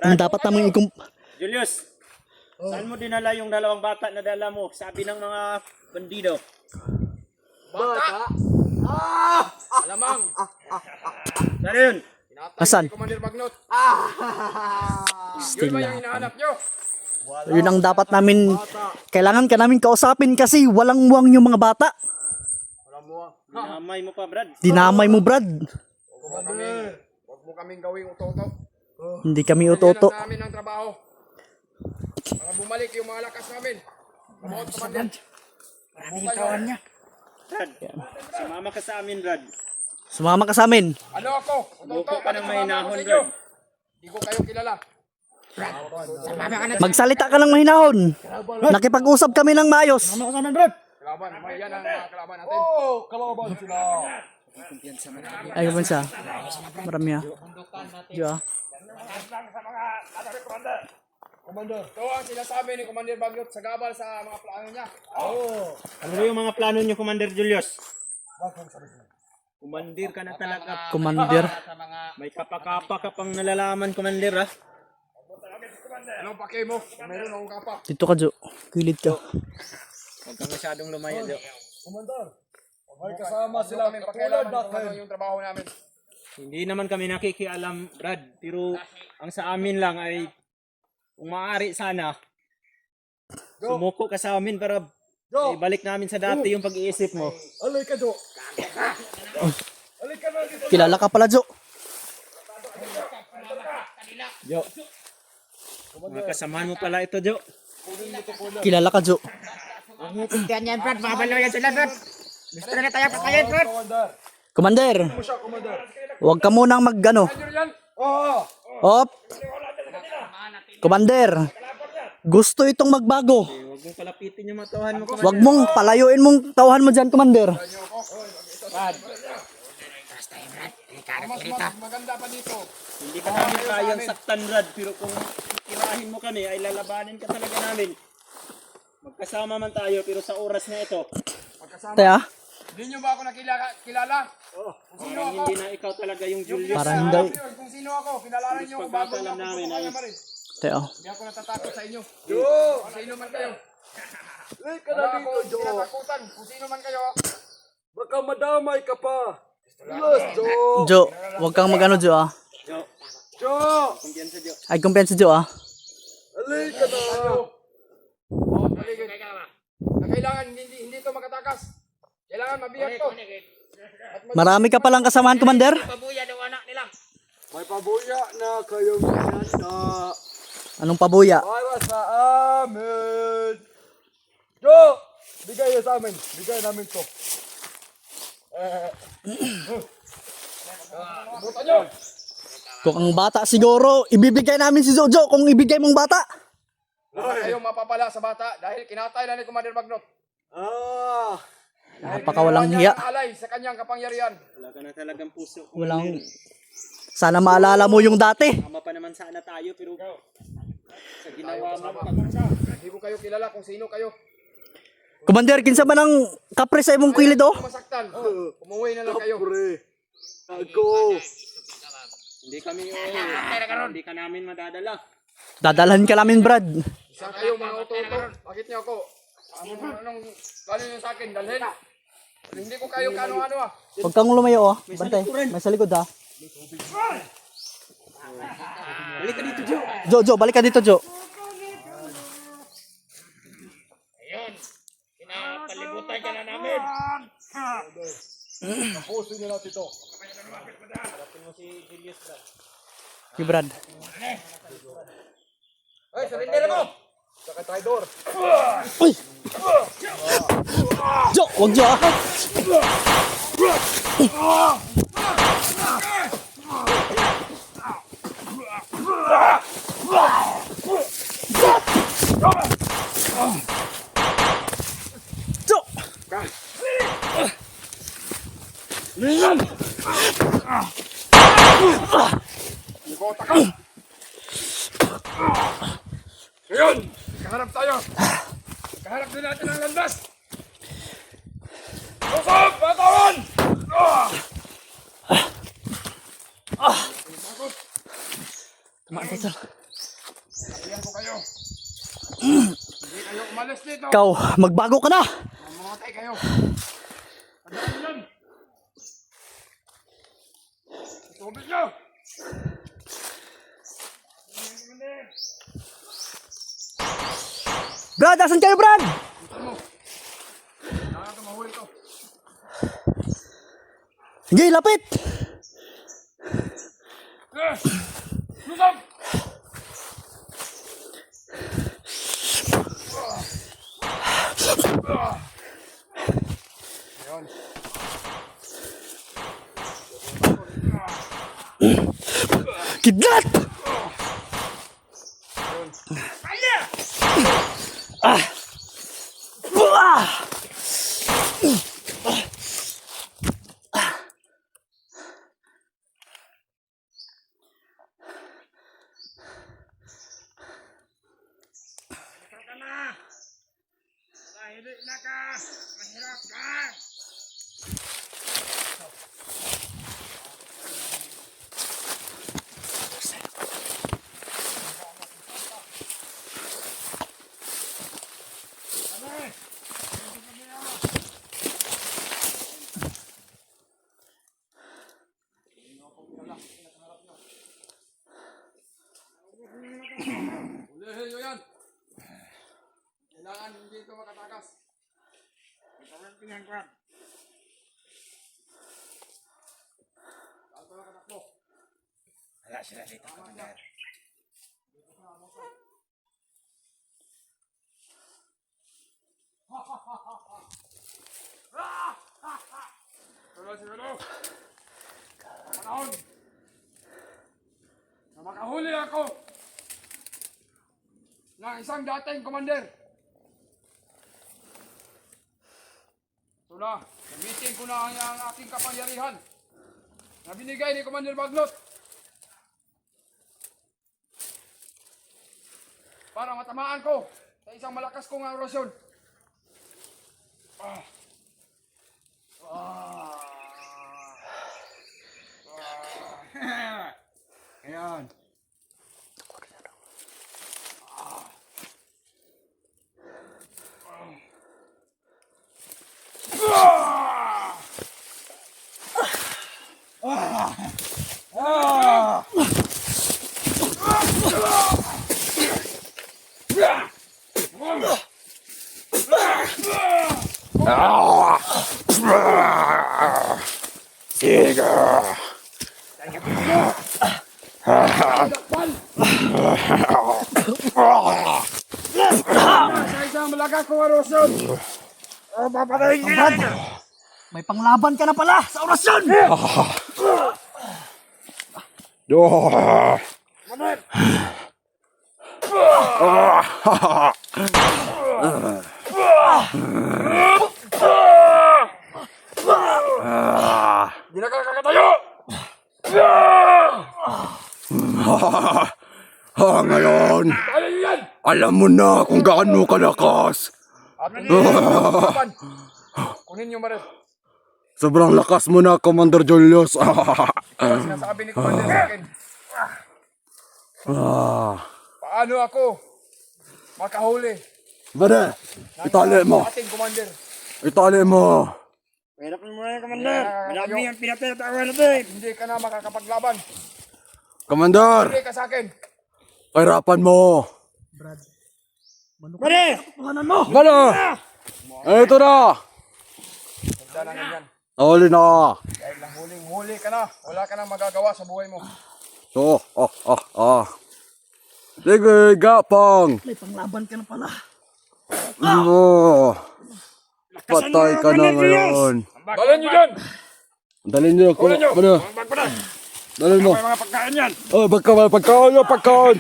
Ang dapat naming Julius, saan mo dinala yung dalawang bata na dala mo? Sabi ng mga bandido. Bata! Alamang! Saan yun? Tinatay Asan? ni Commander Baglot. Yun Still ba yung lang. hinahanap nyo? Yun ang dapat namin, kailangan ka namin kausapin kasi walang muwang yung mga bata. Namay mo pa Brad. Dinamay mo, Brad. Huwag mo kaming gawing uto-uto. Hindi kami Bigyan utoto. lang namin ng trabaho. Para bumalik yung mga lakas namin. Kamuot Commander. Maraming tawan niya. Brad, sumama ka sa amin Brad. Sumama ka sa amin. Ano ako? Buko ka ng Bakit mahinahon, sumama ako sa inyo? Brad. Hindi ko kayo kilala. Magsalita ka ng mahinahon. Nakipag-usap kami ng maayos. Kalaban, yan ang mga kalaban natin. Kalaban sila. Ay, bansa. Marami ah. Jo ah. Ito ang sinasabi ni Commander Baglot sa gabal sa mga plano niya. Ano ba yung mga plano niyo Commander Julius? Commander ka na talaga. Commander. May kapakapa ka pang nalalaman Commander ha. Anong pake mo? Kung mayroon akong kapak. Dito ka, Jo. Kilid ka. Huwag kang masyadong lumayo Jo. May kasama sila Kami katulad pakialaman kung ano natin. yung trabaho namin. Hindi naman kami nakikialam Brad. Pero ang sa amin lang ay kung maaari sana sumuko ka sa amin para ibalik namin sa dati yung pag-iisip mo. Alay ka, Jo. Alay ka na dito. Kilala ka pala, Jo. Jo. Mga kasamahan mo pala ito Jo. Kilala ka, Jo. Yan yan Brad. Mabalo yan sila Brad. Gusto na tayo patayin Brad. Commander. Commander. Huwag ka munang mag-ano. Op. Commander. Gusto itong magbago. Huwag mong palapitin yung matawahan mo Huwag mong palayuin mong tauhan mo dyan, Commander. Mas maganda pa dito. Hindi ka namin kayang saktan Brad. Pero kung paparusahin mo kami ay lalabanin ka talaga namin. Magkasama man tayo pero sa oras na ito, Magkasama. Te ah. Hindi nyo ba ako kilala? Kung sino parang ako? hindi na ikaw talaga yung Julius. Parang hindi. Kung sino ako, kilalanan nyo kung bago nyo Pagkakalam ako. namin Kaya ay- pa rin. Te ah. Hindi ako natatakot sa inyo. Jo! Kung sino man kayo. Lika Wala na ako dito, Jo! tinatakutan. Kung sino man kayo. Baka madamay ka pa! Yes, Jo! Jo, wag kang magano Jo ah. Jo! Kumpiyansa Diyo. Ay kumpiyansa Jo ah. Halika na! Oh, paligid. Na kailangan hindi ito makatakas. Kailangan mabiyak to. Marami ka palang kasamahan, Commander? Pabuya daw anak nila. May pabuya na kayong inanda Anong pabuya? para sa amin! Jo! Bigay yan sa amin. Bigay namin to. Butan nyo. Kung ang bata siguro, ibibigay namin si Jojo kung ibigay mong bata. Huwag kayong mapapala sa bata dahil kinatay na ni Commander Magnot. Ah! Napakawalang hiya. Alay sa kanyang kapangyarihan. Wala ka na talagang puso. Walang... Sana maalala mo yung dati. Tama pa naman sana tayo pero sa ginawa mo. Hindi ko kayo kilala kung sino kayo. Commander, kinsa man ang kapre sa imong kilid oh? Masaktan. Umuwi na lang kayo. Pre! Ako! Hindi kami hindi ka namin madadala. Dadalhan ka namin, Brad. Isa kayo mga uto-uto. Bakit niyo ako? Anong galing niyo sa akin? Dalhin. Hindi ko kayo kano-ano ah. Huwag kang lumayo oh. Bantay, may sa likod ah. Balik ka dito, Jo. Jo, balik ka dito, Jo. Pinapalibutan ka na namin. Tapusin nyo natin ito. Si Brad. Ay, surrender mo! Saka traidor. Uy! Jo, wag Jo ah. Jo! Nagkota ka! Ngayon, kaharap tayo! Kaharap din natin ang landas! Lusog! Batawan! Tama dito. Sabihan ko kayo. Hindi kayo umalis dito. Ikaw, magbago ka na. Mamatay kayo. Tandaan yan. Tubig nyo. Brad, asan kayo, Brad? Ito mo. Kailangan ito mahuli ito. Sige, lapit. Lusog! Ayun. Kidlat! Ah! Ah! Ulihin nyo yan. Kailangan hindi ito makatakas. Ito yan, Brad. Saan ito nakatakbo? Wala sila dito, Commander. Pero siguro, panahon na makahuli ako ng isang dating commander. Ito na, gamitin ko na ang aking kapangyarihan na binigay ni Commander Magnot. para matamaan ko sa isang malakas kong orasyon. Ayan. Sa isang malakas kong orasyon. May panglaban ka na pala sa orasyon! Di na kakatayo! Ngayon, Kaya nyo yan! alam mo na kung gaano kalakas. At hindi laban. Kunin nyo Maril. Sobrang lakas mo na, Commander Julius. Sinasabi ni Commander sa akin. Paano ako makahuli Bade, itali mo. ating Commander? Itali mo. Hirapin mo na yung Commander. Marami ang pinatatawa natin. Hindi ka na makakapaglaban. Commander, Hindi ka sa akin. kahirapan mo. Mali! Bade, ito na. Punta na ganyan. Nahuli na. Dahil huling-huli ka na. Wala ka nang magagawa sa buhay mo. Sige, gapang. May panglaban ka na pala. Patay ka na ngayon. Dalhin nyo dyan! Dalhin niyo ko. Bade, dalhin mo. May mga pagkain yan. Oh, pagkaon.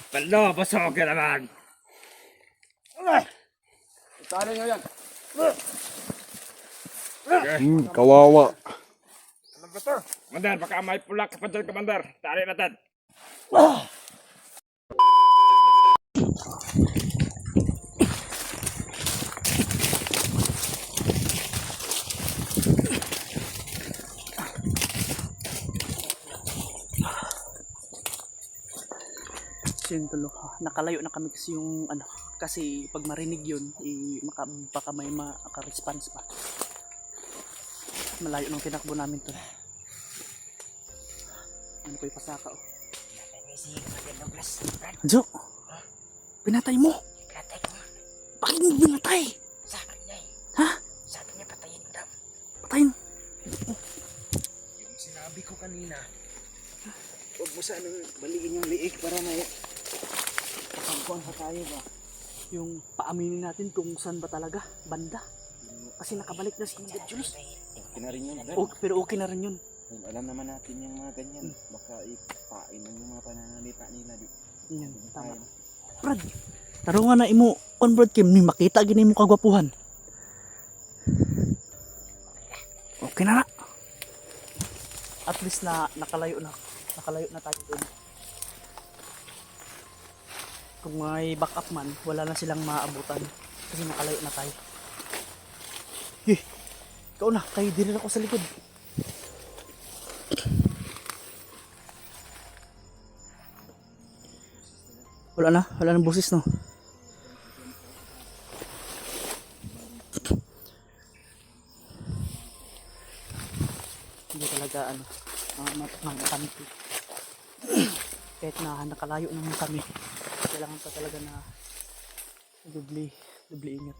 Palo, pasok ka naman. Itali nyo yan. Kawawa. Ano ba ito? Commander, baka may pula ka pa dyan, Commander. Tali natin. So yun tulo, nakalayo na kami kasi yung ano, kasi pag marinig yun, baka may maka-response pa. Malayo nung tinakbo namin to. Ano ko yung pasaka oh. Jo, pinatay mo? Pinatay ko nga. Bakit mo pinatay? Sabi niya eh. Ha? Sabi niya patayin mo daw. Patayin? Yung sinabi ko kanina, huwag mo sanang baliin yung liig para may kapagkuhan pa tayo ba? Yung paaminin natin kung saan ba talaga, banda. Kasi nakabalik na si India Jules. Okay na rin yun, Brad. Pero okay na rin yun. Well, alam naman natin yung mga ganyan. Baka ipain lang yung mga pananalita nila. Yan, tama. Brad, taro nga na imo on board Kim, ni makita gini mo kagwapuhan. Okay na na. At least na nakalayo na tayo doon. Kung may backup man, wala na silang maaabutan kasi nakalayo na tayo. Ikaw na, kayo din ako sa likod. Wala nang boses no. Hindi talaga matakanti. Kahit na nakalayo naman kami, kailangan pa talaga na dubli ingat.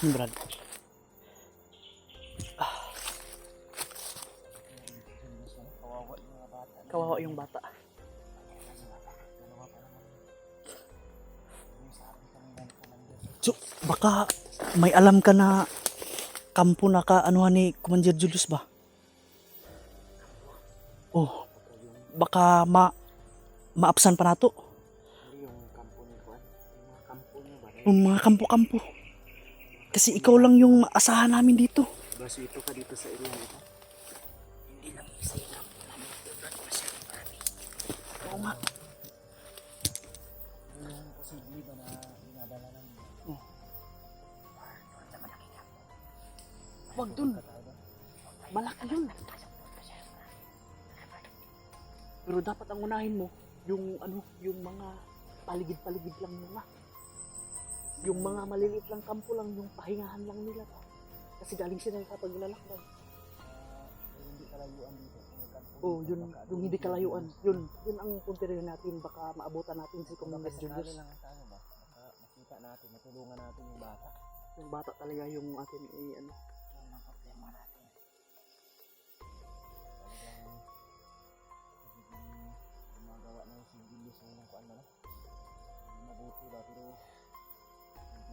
Brad. Kawawa yung bata. So, baka may alam ka na kampo na ka anuhan ni Commander Julius ba? Oh, baka maapsan pa nato. Yung kampo ni Juan, Mga kampo-kampo. Kasi ikaw lang yung maasahan namin dito. Basito ka dito sa area nito. Hindi lang isa yung kampo namin. Doon masyadong marami. Oo nga. Yung posible ba na dinadala ng Doon sa malaki kampo. Huwag dun. Malaki yun. Pero dapat ang unahin mo, yung ano, yung mga paligid-paligid lang muna. Yung mga maliliit lang kampo lang, yung pahingahan lang nila to. Kasi galing sila kapag lalakbay. hindi kalayuan dito? Oh, yun, yung hindi kalayuan. Yun ang puntirin natin. Baka maabutan natin si Kuya Julius. lang sa ano ba? Baka makita natin, matulungan natin yung bata. Yung bata talaga yung atin ano. Yung mga problema natin. Talagang magiging gumagawa ng sindilis ng kuan na. Mabuti ba, pero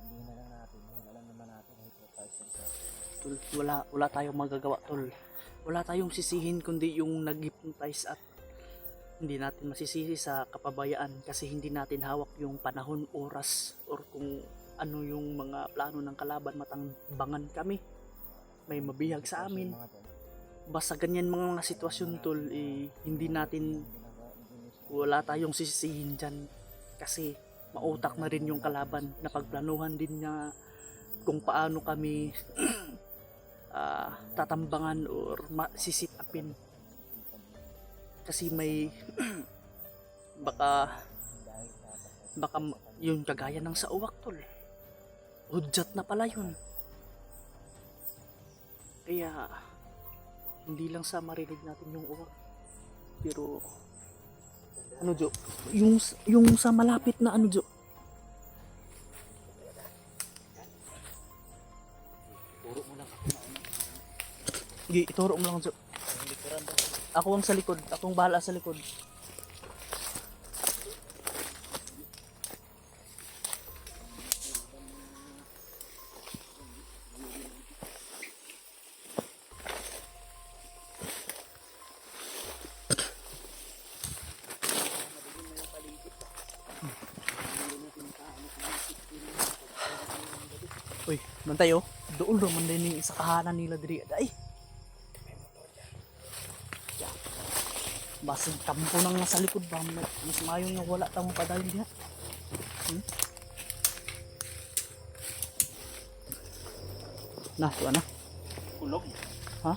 intindihin na lang natin. Alam naman natin na hypnotize lang siya. Tol, wala tayong magagawa, tol. Wala tayong sisihin kundi yung nag-hypnotize at hindi natin masisisi sa kapabayaan kasi hindi natin hawak yung panahon, oras, or kung ano yung mga plano ng kalaban. Matangbangan kami. May mabihag sa amin. Basta ganyan mga sitwasyon, tol, hindi natin, wala tayong sisihin dyan kasi mautak na rin yung kalaban. Napagplanuhan din niya kung paano kami tatambangan or sisit upin kasi may baka yung kagaya ng sa uwak, tol, hudyat na pala yun. Kaya hindi lang sa marinig natin yung uwak, pero ano, Jo, yung sa malapit na ano, Jo, sige, ituro mo lang, Jo. Ako ang sa likod. Akong bahala sa likod. Uy, bantay oh. Doon naman din yung sa kahanan nila diri. Ay! Basig kampo nang nasa likod ba? Mas mayo nga wala tayong padali diha. Nah, tuwa na. Kulog. Ha?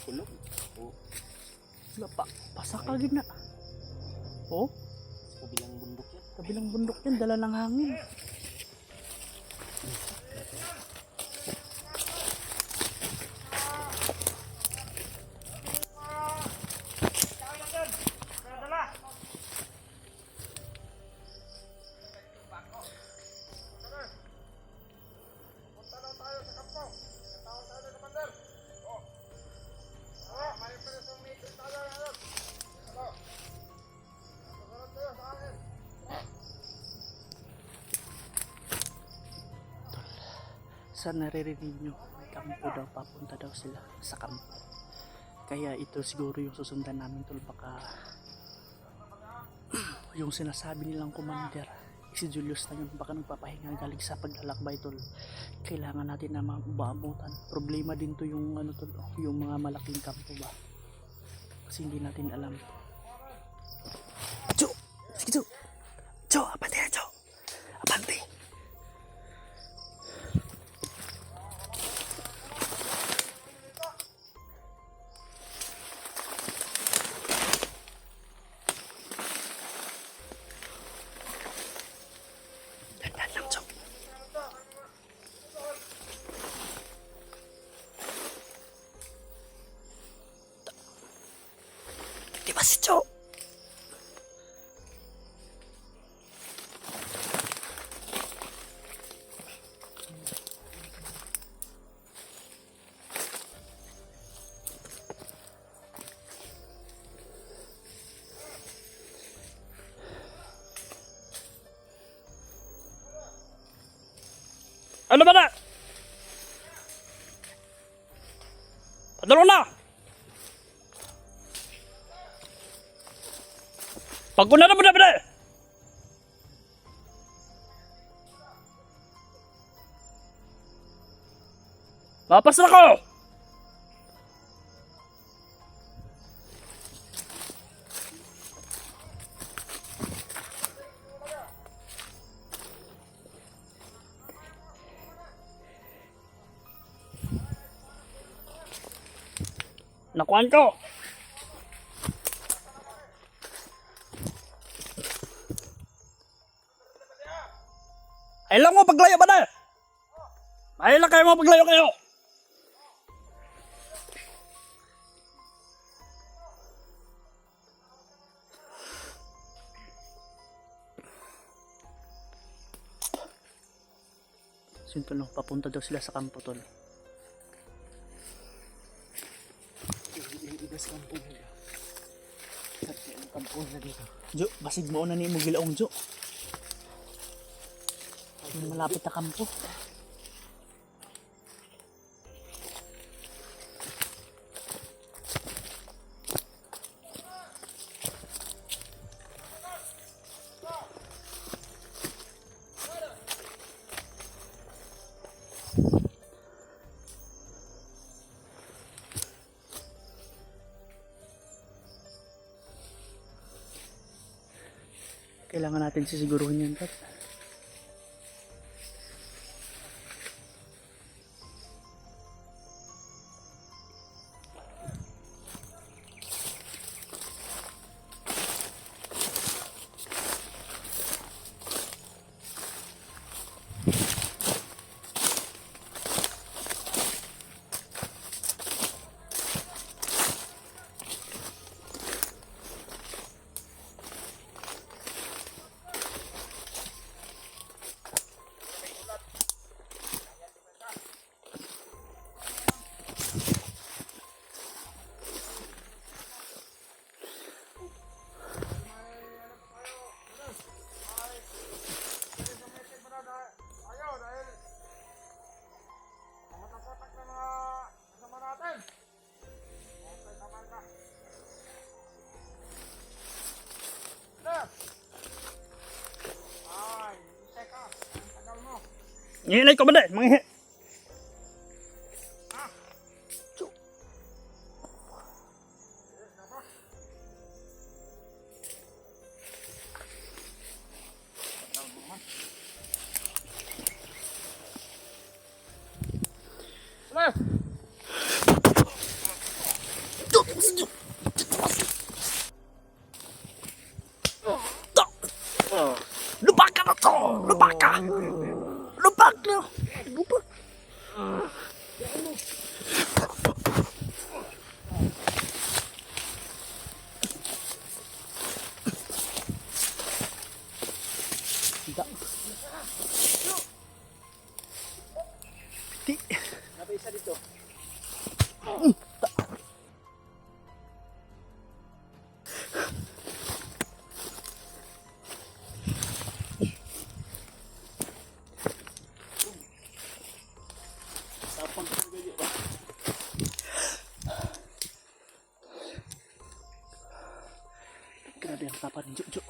Kulog. Wala pa. Pasakagin na. Oh, Kabilang bundok yan. kabilang bundok yan. Dala ng hangin. Sa naririnig nyo, may kampo daw, papunta daw sila sa kampo. Kaya ito siguro yung susundan namin, tol. Baka yung sinasabi nilang commander, si Julius na yun, baka nagpapahinga galing sa paglalakbay, tol. Kailangan natin na maabutan. Problema din to yung ano, tol, yung mga malaking kampo ba, kasi hindi natin alam. Jo! Sige, Jo! Jo! Abante na, Jo! Abante! Dandan lang, Jo. Di ba si Jo? Ano ba na? Padalo na! Pagkuna na mo na ba? Lapas na ko! Nakuhan ko! Ay lang mo paglayo ba na? Ay lang kayo mo paglayo kayo! Sinto no, papunta daw sila sa kampo tol. Jo, basig mo na ni mo gilaong Jo. Malapit na kampo. Kailangan natin sisiguruhin yan, Pat. Nginay ko ba dahil? Manghihi. Lupa ka na to! Lupa ka! Lupak na! Lupak! Di. Napisa dito. Grabe ang tapa ni Jojo.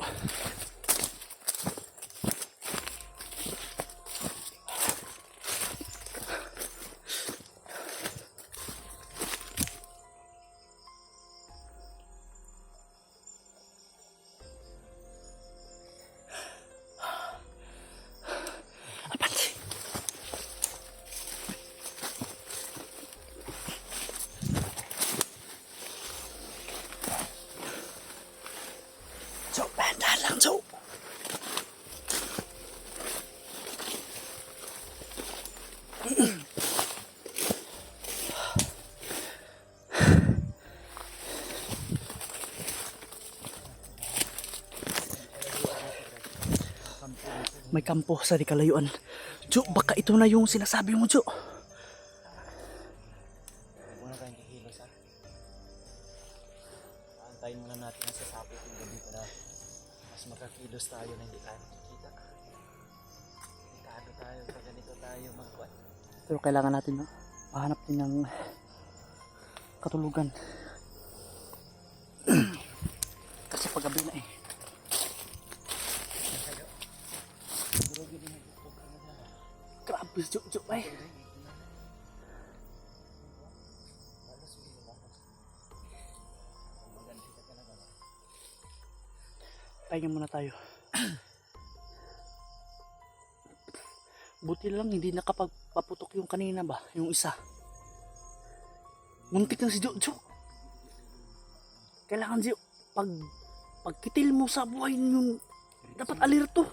Jo, dahan lang, Jo. May kampo sa di kalayuan. Jo, baka ito na yung sinasabi mo, Jo. Muna tayong kikilos ha. Aantayin muna natin na sasapit yung gabi para mas makakilos tayo na hindi tayo makikita. Delikado tayo pag ganito tayo magkuhan. Pero kailangan natin no, mahanap din ng katulugan. Kasi paggabi na eh. Grabe, Jo, ay. Pahinga muna tayo. Buti lang hindi nakapagpaputok yung kanina ba, yung isa. Muntik na si Jojo. Kailangan siya pagkitil mo sa buhay yung dapat alerto.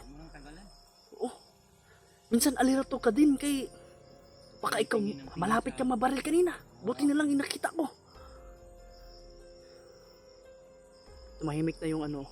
Oo. Minsan alerto ka din kay baka ikaw malapit ka mabaril kanina. Buti na lang inakita ko. Tumahimik na yung ano.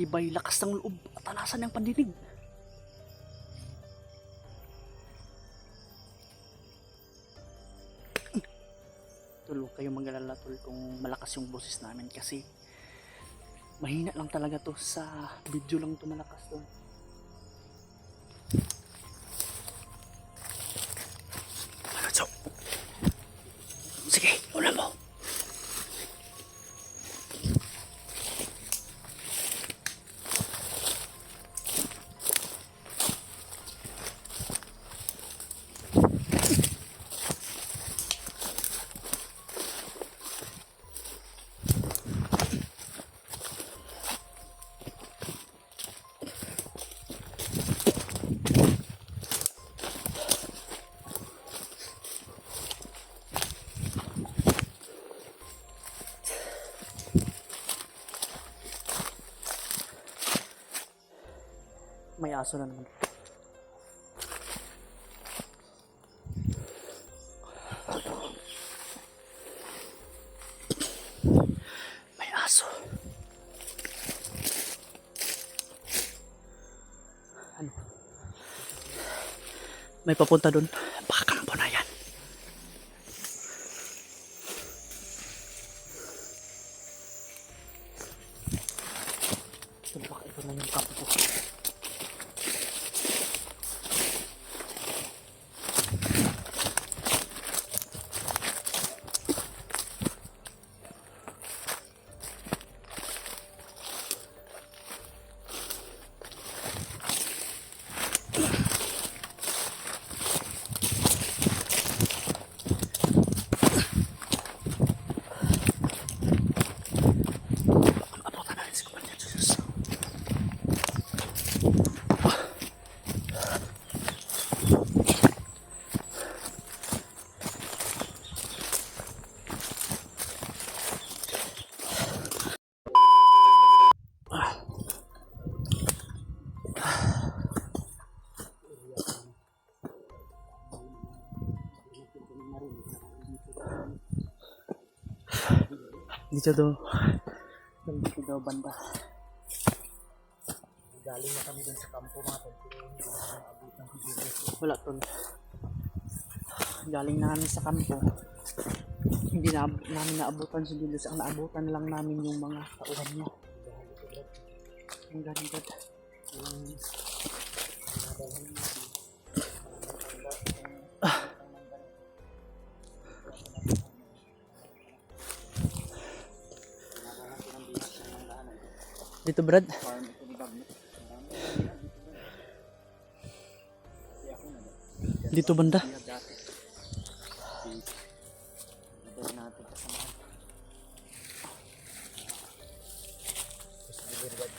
Tibay lakas ng loob at alasan ng pandinig. Tol, huwag kayong mag-alala tol kung malakas yung boses namin kasi mahina lang talaga to, sa video lang to malakas to. Ano to? Sige, ulan mo. May aso na naman. May aso. Ano? May papunta doon. Baka kampo na yan. Baka ito na yung kampo. Dito daw banda. Galing na kami dun sa kampo mga tol, pero hindi na naabot ng video. Wala tol. Galing na kami sa kampo. Hindi na namin naabutan si Julius. Ang naabutan lang namin yung mga tauhan niya. Ang galing brad. Dito brad. Dito banda.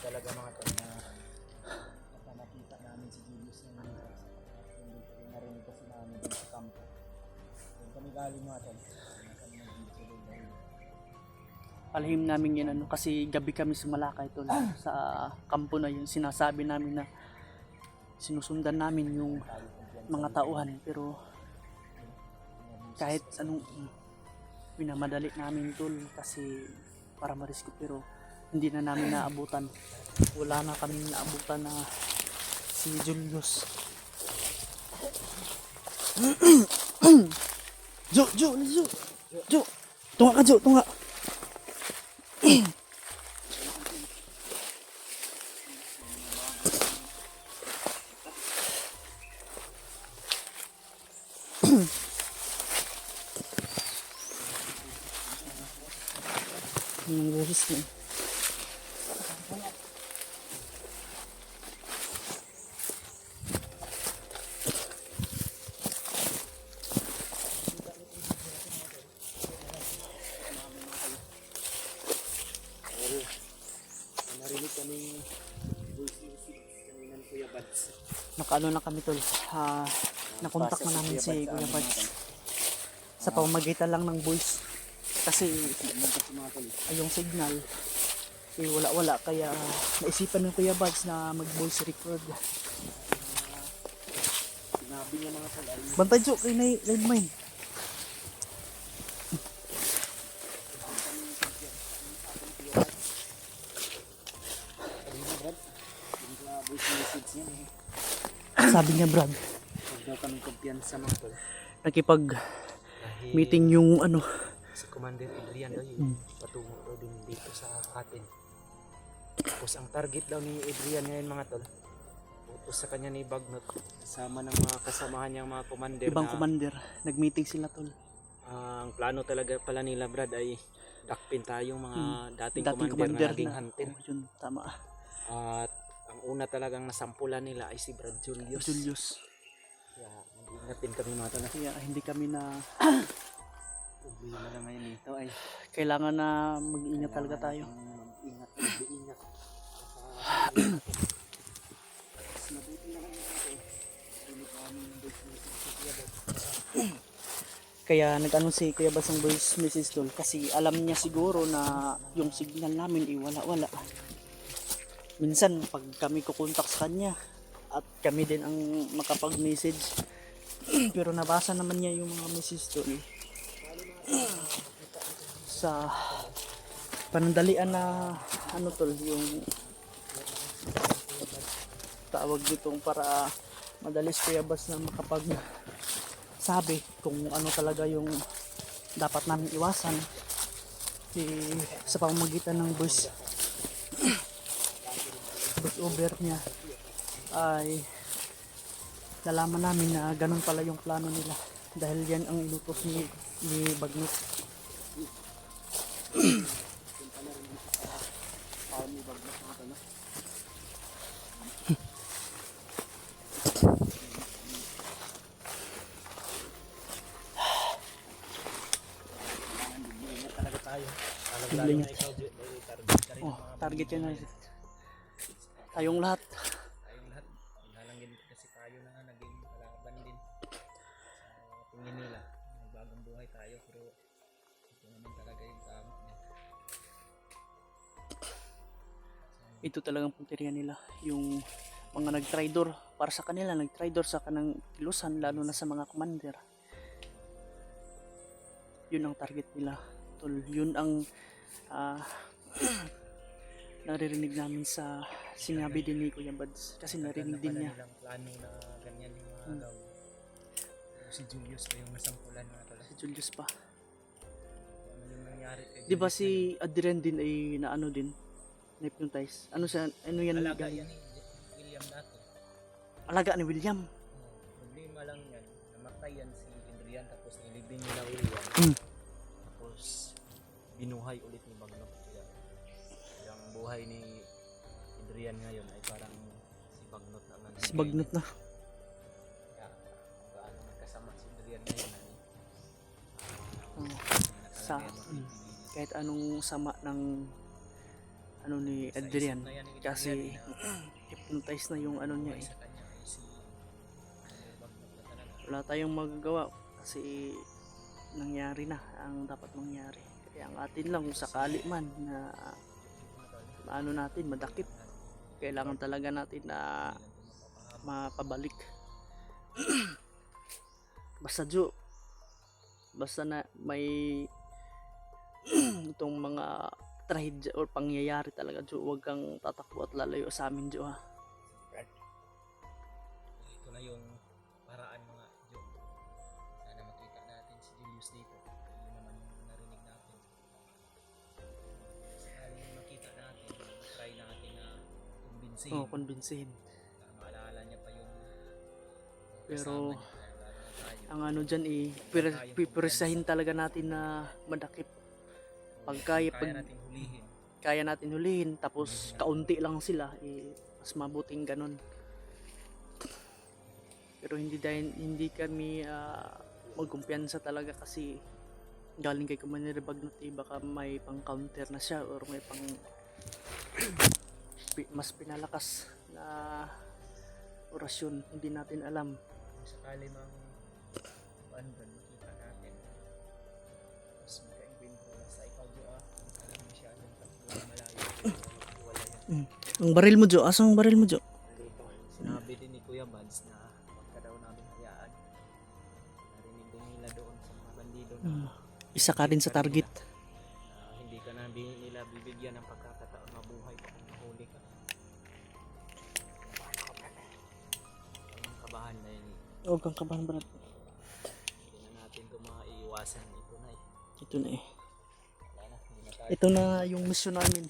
Talaga mga tol na nakita namin si Julius na hindi ko narinig kasi namin dun sa kampo. Doon kami galing mga tol. Kami nag-video doon dahil Palihim namin yan ano, kasi gabi kami sumalakay tol sa kampo na yun. Sinasabi namin na sinusundan namin yung mga tauhan, pero kahit anong pinamadali namin tol kasi para ma-rescue, pero hindi na namin naabutan. Wala na kaming naabutan na si Julius. Jo, tunga ka Jo, tunga. Yung buhis mo. Narinig kaming voice kanina ni Kuya Bads. Nakaano na kami tol. Nakontak na namin si Kuya Bads. Sa pamamagitan lang ng voice. Kasi yung signal wala kaya naisipan ng Kuya Bads na mag voice record. Sinabi niya mga tol ay Bantay Jo kay na live mine. voice message niya eh. Sabi niya Brad, Huwag daw kaming kumpiyansa mga tol. nakipag Dahil meeting yung ano. si Commander Adrian daw yun, patungo daw din dito sa atin. Tapos ang target daw ni Adrian ngayon mga tol, utos sa kanya ni Bagnot, kasama ng mga kasamahan niyang mga commander Ibang na commander, nag-meeting sila tol. ang plano talaga pala nila Brad ay dakpin tayong mga dating, Dating commander, commander na naging na. hunted. Oh, yun, tama. At ang una talagang nasampulan nila ay si Brad Julius. Julius. Kaya mag-ingat din kami mga tol. Kaya hindi kami na Problema na ngayon dito ay kailangan na mag-ingat talaga tayo. Ingat, mag-ingat. Mabuti na lang natin. Hindi ko kami ng voice message sa Kuya Bads. Kaya nag-ano si Kuya Bads ng voice message tol kasi alam niya siguro na yung signal namin wala. Minsan pag kami kukontak sa kanya at kami din ang makapag-message pero nabasa naman niya yung mga message tol sa panandalian na ano tol yung tawag ditong para madalis Kuya Bads na makapag sabi kung ano talaga yung dapat namin iwasan sa pamamagitan ng voice over niya ay nalaman namin na ganun pala yung plano nila dahil yan ang inutos ni Bagnot. Ingat. Oh, target yan na tayong lahat. Tayong lahat. Nalanggin kasi tayo na naging kalaban din sa tingin nila. Nagbagong buhay tayo pero ito naman talaga yung tama niya. Ito talagang punteriya nila yung mga nag-tridor para sa kanila, nag-tridor sa kanang kilusan lalo na sa mga commander. Yun ang target nila tol, yun ang naririnig namin sa sinabi din ni Kuya Bads kasi narinig din niya. Nilang plano na ganyan yung mga daw. Si Julius pa yung nasampulan mga tol. Si Julius pa. Ano yung nangyari kay Di ba Julius si Adrian din ay naano din? Na-hypnotize. Ano siya? Ano yan? na yun? Alaga galing? yan eh. William dati. Alaga ni William. Problema lang yan. Namatay yan si Adrian tapos nilibing nila William. Tapos binuhay ulit ni Bagnot. Kaya yung buhay ni Adrian ngayon ay parang si Bagnot na Si Bagnot na. Kaya paano magkasama si Adrian ngayon ay Oh, sa kahit anong sama ng ano ni Adrian kasi hypnotize na yung ano niya eh. sa kanya ay si Bagnot na talaga. Wala tayong magagawa kasi nangyari na ang dapat mangyari. Kaya ang atin lang kung sakali man na maano natin madakip, kailangan talaga natin na mapabalik. Basta na may itong mga trahedya or pangyayari talaga Jo, huwag kang tatakbo at lalayo sa amin Jo ha. Ito na yung paraan mga Joe. Sana makita natin si Julius dito. Yun naman yung narinig natin. Sakaling makita natin, try natin na kumbinsihin. Oh, konbinsihin. Para maalala niya pa yung Pero kasama niya. Kaya lalo na tayo. ang ano dyan pipresahin talaga natin na madakip. Pagkaya Kaya natin kaya natin hulihin, tapos kaunti lang sila, mas mabuting ganun. Pero hindi kami magkumpiyansa talaga kasi galing kay Commander Bagnoti, baka may pang counter na siya or may pang mas pinalakas na orasyon, hindi natin alam. Kung sakali mang bandon, makita natin. Mas magka-invento na sa ikaw, Jo, alam mo siya, yung takbo na malayo, wala yan. Ang baril mo, Jo, asang baril mo, Jo? Dito, sinabi din ni Kuya Bads na huwag ka daw namin hayaan. Narinig din nila doon sa mga bandido na Isa ka rin sa target. hindi ka na nila bibigyan ng pagkakataon mabuhay pa kung mahuli ka. Ang kabahan na yun, Huwag kang kabahan, Brad. hindi na natin ito maiiwasan. Ito na eh. Ito na eh. Wala na, hindi na tayo. Ito na yung mission namin.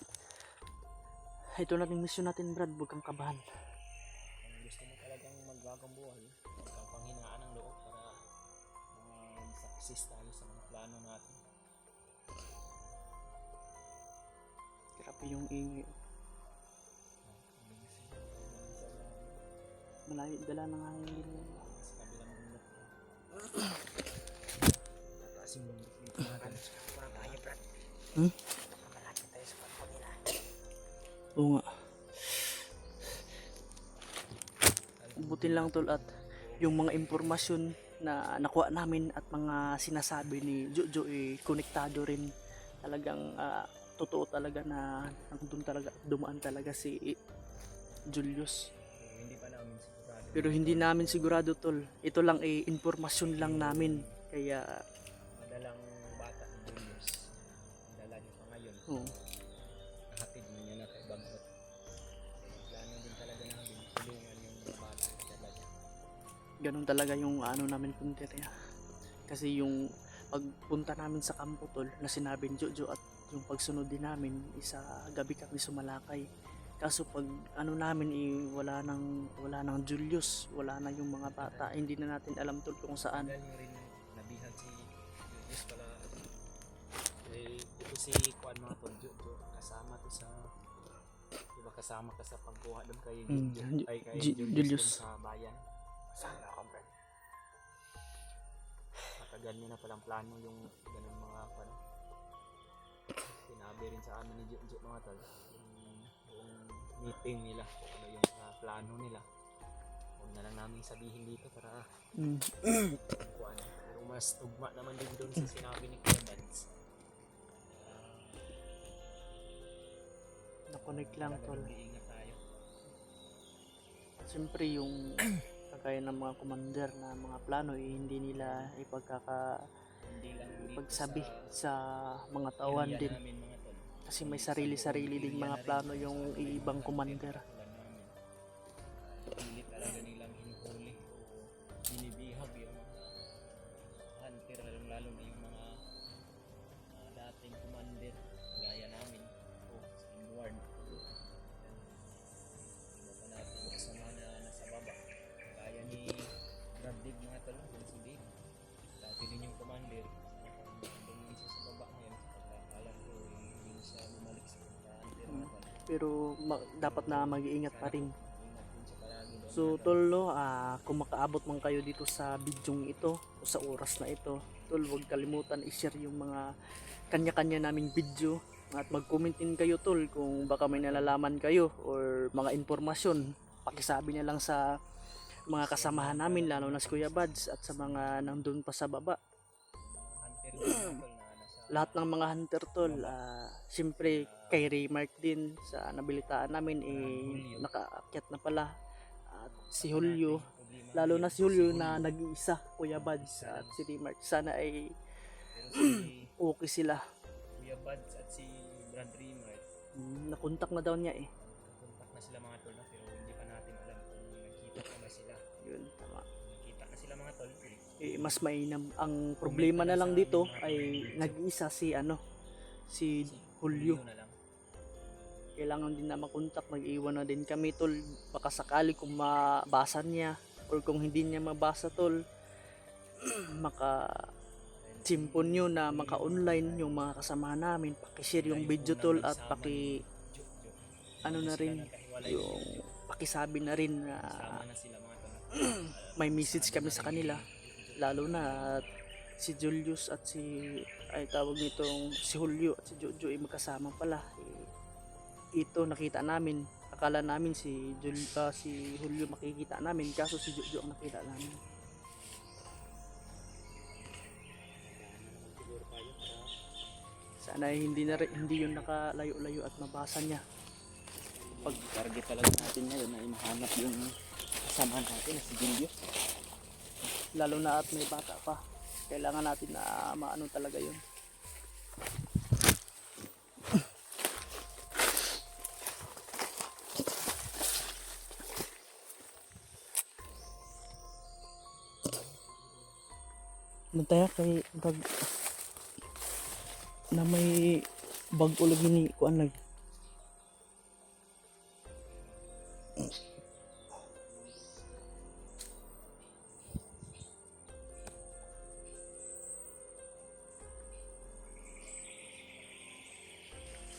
Ito na yung mission natin, Brad. Huwag kang kabahan. Kung gusto mo talagang magbagong buhay, huwag kang panghinaan ng loob para mag-success tayo sa mga plano natin. Grabe yung ingay. Malayo, dala ng hangin din. Sa kabilang mundo. Tataas yung mundo dito natin. Parang tayo, Brad. Malapit tayo sa pagpo nila. Oo nga. Buti lang tol at yung mga impormasyon na nakuha namin at mga sinasabi ni Jojo konektado rin. Talagang totoo talaga na nandun talaga, dumaan talaga si Julius. Pero hindi namin sigurado tol. Ito lang informasyon lang namin. Kaya Madalang bata ni Julius. Dala niya pa ngayon. oh, Nahatid mo niya na kay Bagot. Plano din talaga namin tulungan yung mga bata na dala niya. ganun talaga yung ano namin punteriya. Kasi yung pagpunta namin sa kampo tol na sinabi ni Jojo at yung pagsunod din namin isa gabi kami sumalakay. Kaso pag ano namin wala nang Julius, wala na yung mga bata, hindi na natin alam tol kung saan. Tagal nyo rin nabihan si Julius pala. Ito si Kuan mga tol, Jojo. Kasama to sa, diba kasama ka sa pagkuha doon kay ay kay Julius Julius. doon sa bayan. Sana ka, Brad. Matagal nyo na palang plano yung ganun mga Kuan. Sinabi rin sa amin ni Jojo mga tol. Yung meeting nila, kung ano yung plano nila. Huwag na lang namin sabihin dito para kuan. Pero mas tugma naman din doon sa sinabi ni Kuya Bads. Na-connect lang tol. Mag-iingat tayo. Siyempre yung kagaya ng mga commander na mga plano hindi nila Hindi lang dito ipagsabi sa mga tauhan area din. namin mga tol. Kasi may sarili-sarili ding mga plano yung ibang commander. Tulad namin. Pilit talaga nilang hinuhuli o binibihag yung mga hunter, lalo na yung mga dating commander gaya namin o sa Inward. Iba pa natin kasama na nasa baba gaya ni Bradley mga tol, yung si Dave. Dati din yung commander. Nandun yung isa sa baba ngayon. Alam ko hindi siya bumalik sa hunter mga tol. Pero dapat na mag-iingat pa rin. Ingat din siya palagi doon. So tol no, kung makaabot man kayo dito sa bidyong ito o sa oras na ito, tol huwag kalimutan i-share yung mga kanya-kanya naming video at mag-comment din kayo tol kung baka may nalalaman kayo or mga informasyon. Pakisabi na lang sa mga kasamahan namin lalo na si Kuya Bads at sa mga nandun pa sa baba. Hunter din mga tol na nasa Lahat ng mga hunter tol, siyempre kay Raymark din sa nabilitaan namin nakaakyat na pala. At si Julio, problema. lalo na si Julio na nag-iisa, Kuya Bads at si Raymark. Sana ay Pero si okay sila. Kuya Bads at si Brad Rimart, Nakontak na daw niya eh. kontak na sila mga tol na pero hindi pa natin alam kung nagkita pa ba sila. Yun, tama. Nagkita na sila mga tol. Mas mainam. Ang problema na lang dito ay nag-iisa si Julio. Na lang. Kailangan din na makontak, mag-iwan na din kami tol, baka sakali kung mabasa niya or kung hindi niya mabasa tol, chimpon nyo na maka-online yung mga kasama namin, paki-share yung video tol at ano na rin yung pakisabi na rin na may message kami sa kanila, lalo na si Julius at ay tawag nitong si Julio at si Jojo ay magkasama pala. Ito nakita namin, akala namin si Julio makikita namin, kaso si Jojo ang nakita namin. Sana hindi yun nakalayo-layo at mabasa niya. Target talaga natin ngayon na mahanap yung kasama natin na si Julius. Lalo na at may bata pa, kailangan natin na maano talaga yun. Nantaya kay bag na may bag ulag ni kuan lagi.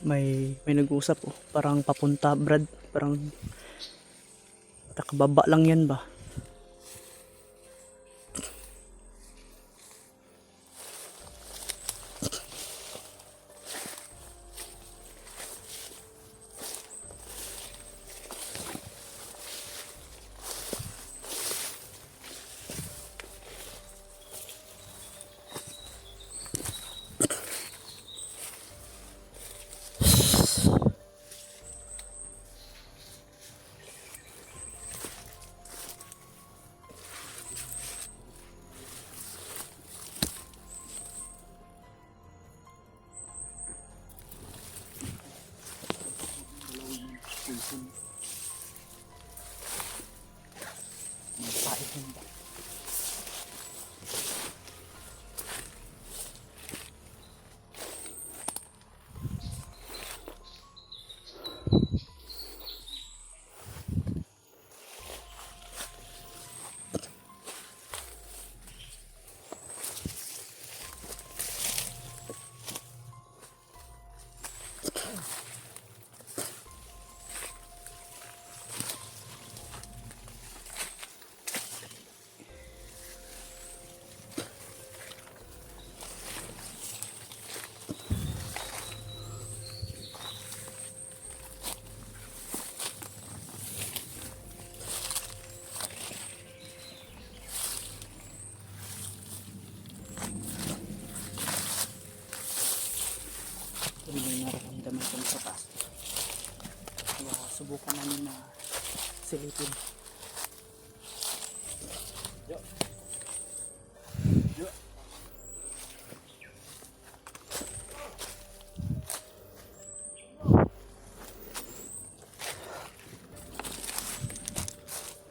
May nag-uusap oh, parang papunta Brad, parang takababa lang yan ba. May nararamdaman kami sa taas. Kaya subukan namin na silipin.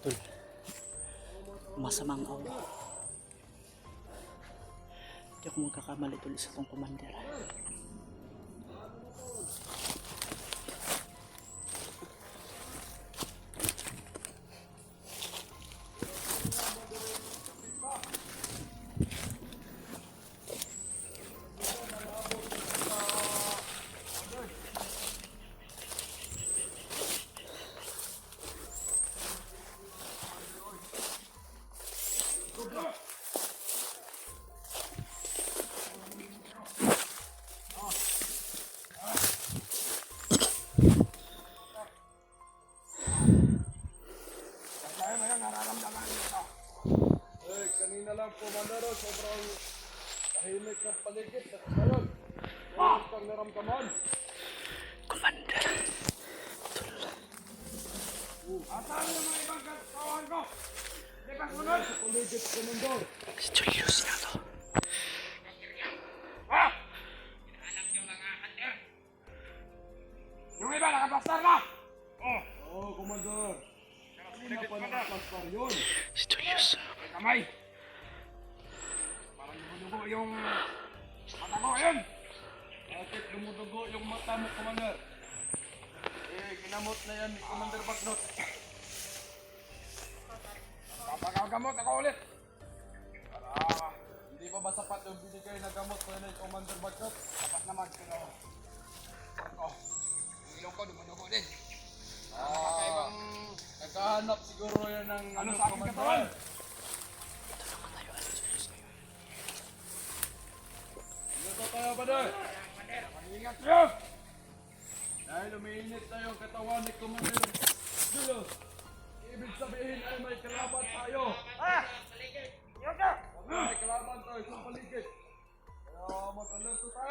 Tol, masamang awa. Hindi ako magkakamali tuloy sa tong commander. Kanina lang komandero, sobrang tahimik ng paligid at ngayon, meron kang naramdaman. Commander. Asahan yung mga ibang kawan ko! Di ba sunod? Sa paligid, komandor. Si Julius na to. Ha? Alam nyo mga hunter? Yung iba nakaplastar na! Oo, komandor. Kanina pa nakaplastar yun. Si Julius. May kamay! Parang dugo yung mata ko, yun! Bakit dumudugo yung mata mo, komandor? Ginamot na yan ni Commander Bagnot. Papagagamot ako ulit! Para Hindi Hindi pa ba sapat yung binigay na gamot ko na Commander Badkot? Dapat naman, pero... Ako, yung ilong ko, dumudugo din. Ah, nagkahanap siguro yan ng Ano sa aking katawan? Dito tayo ba doon? Ingat niyo! Dahil umiinit na yung katawan ni Commander Julius. Ibig sabihin ay may kalaban tayo. May kalaban tayo sa paligid. Kaya mag-alerto tayo.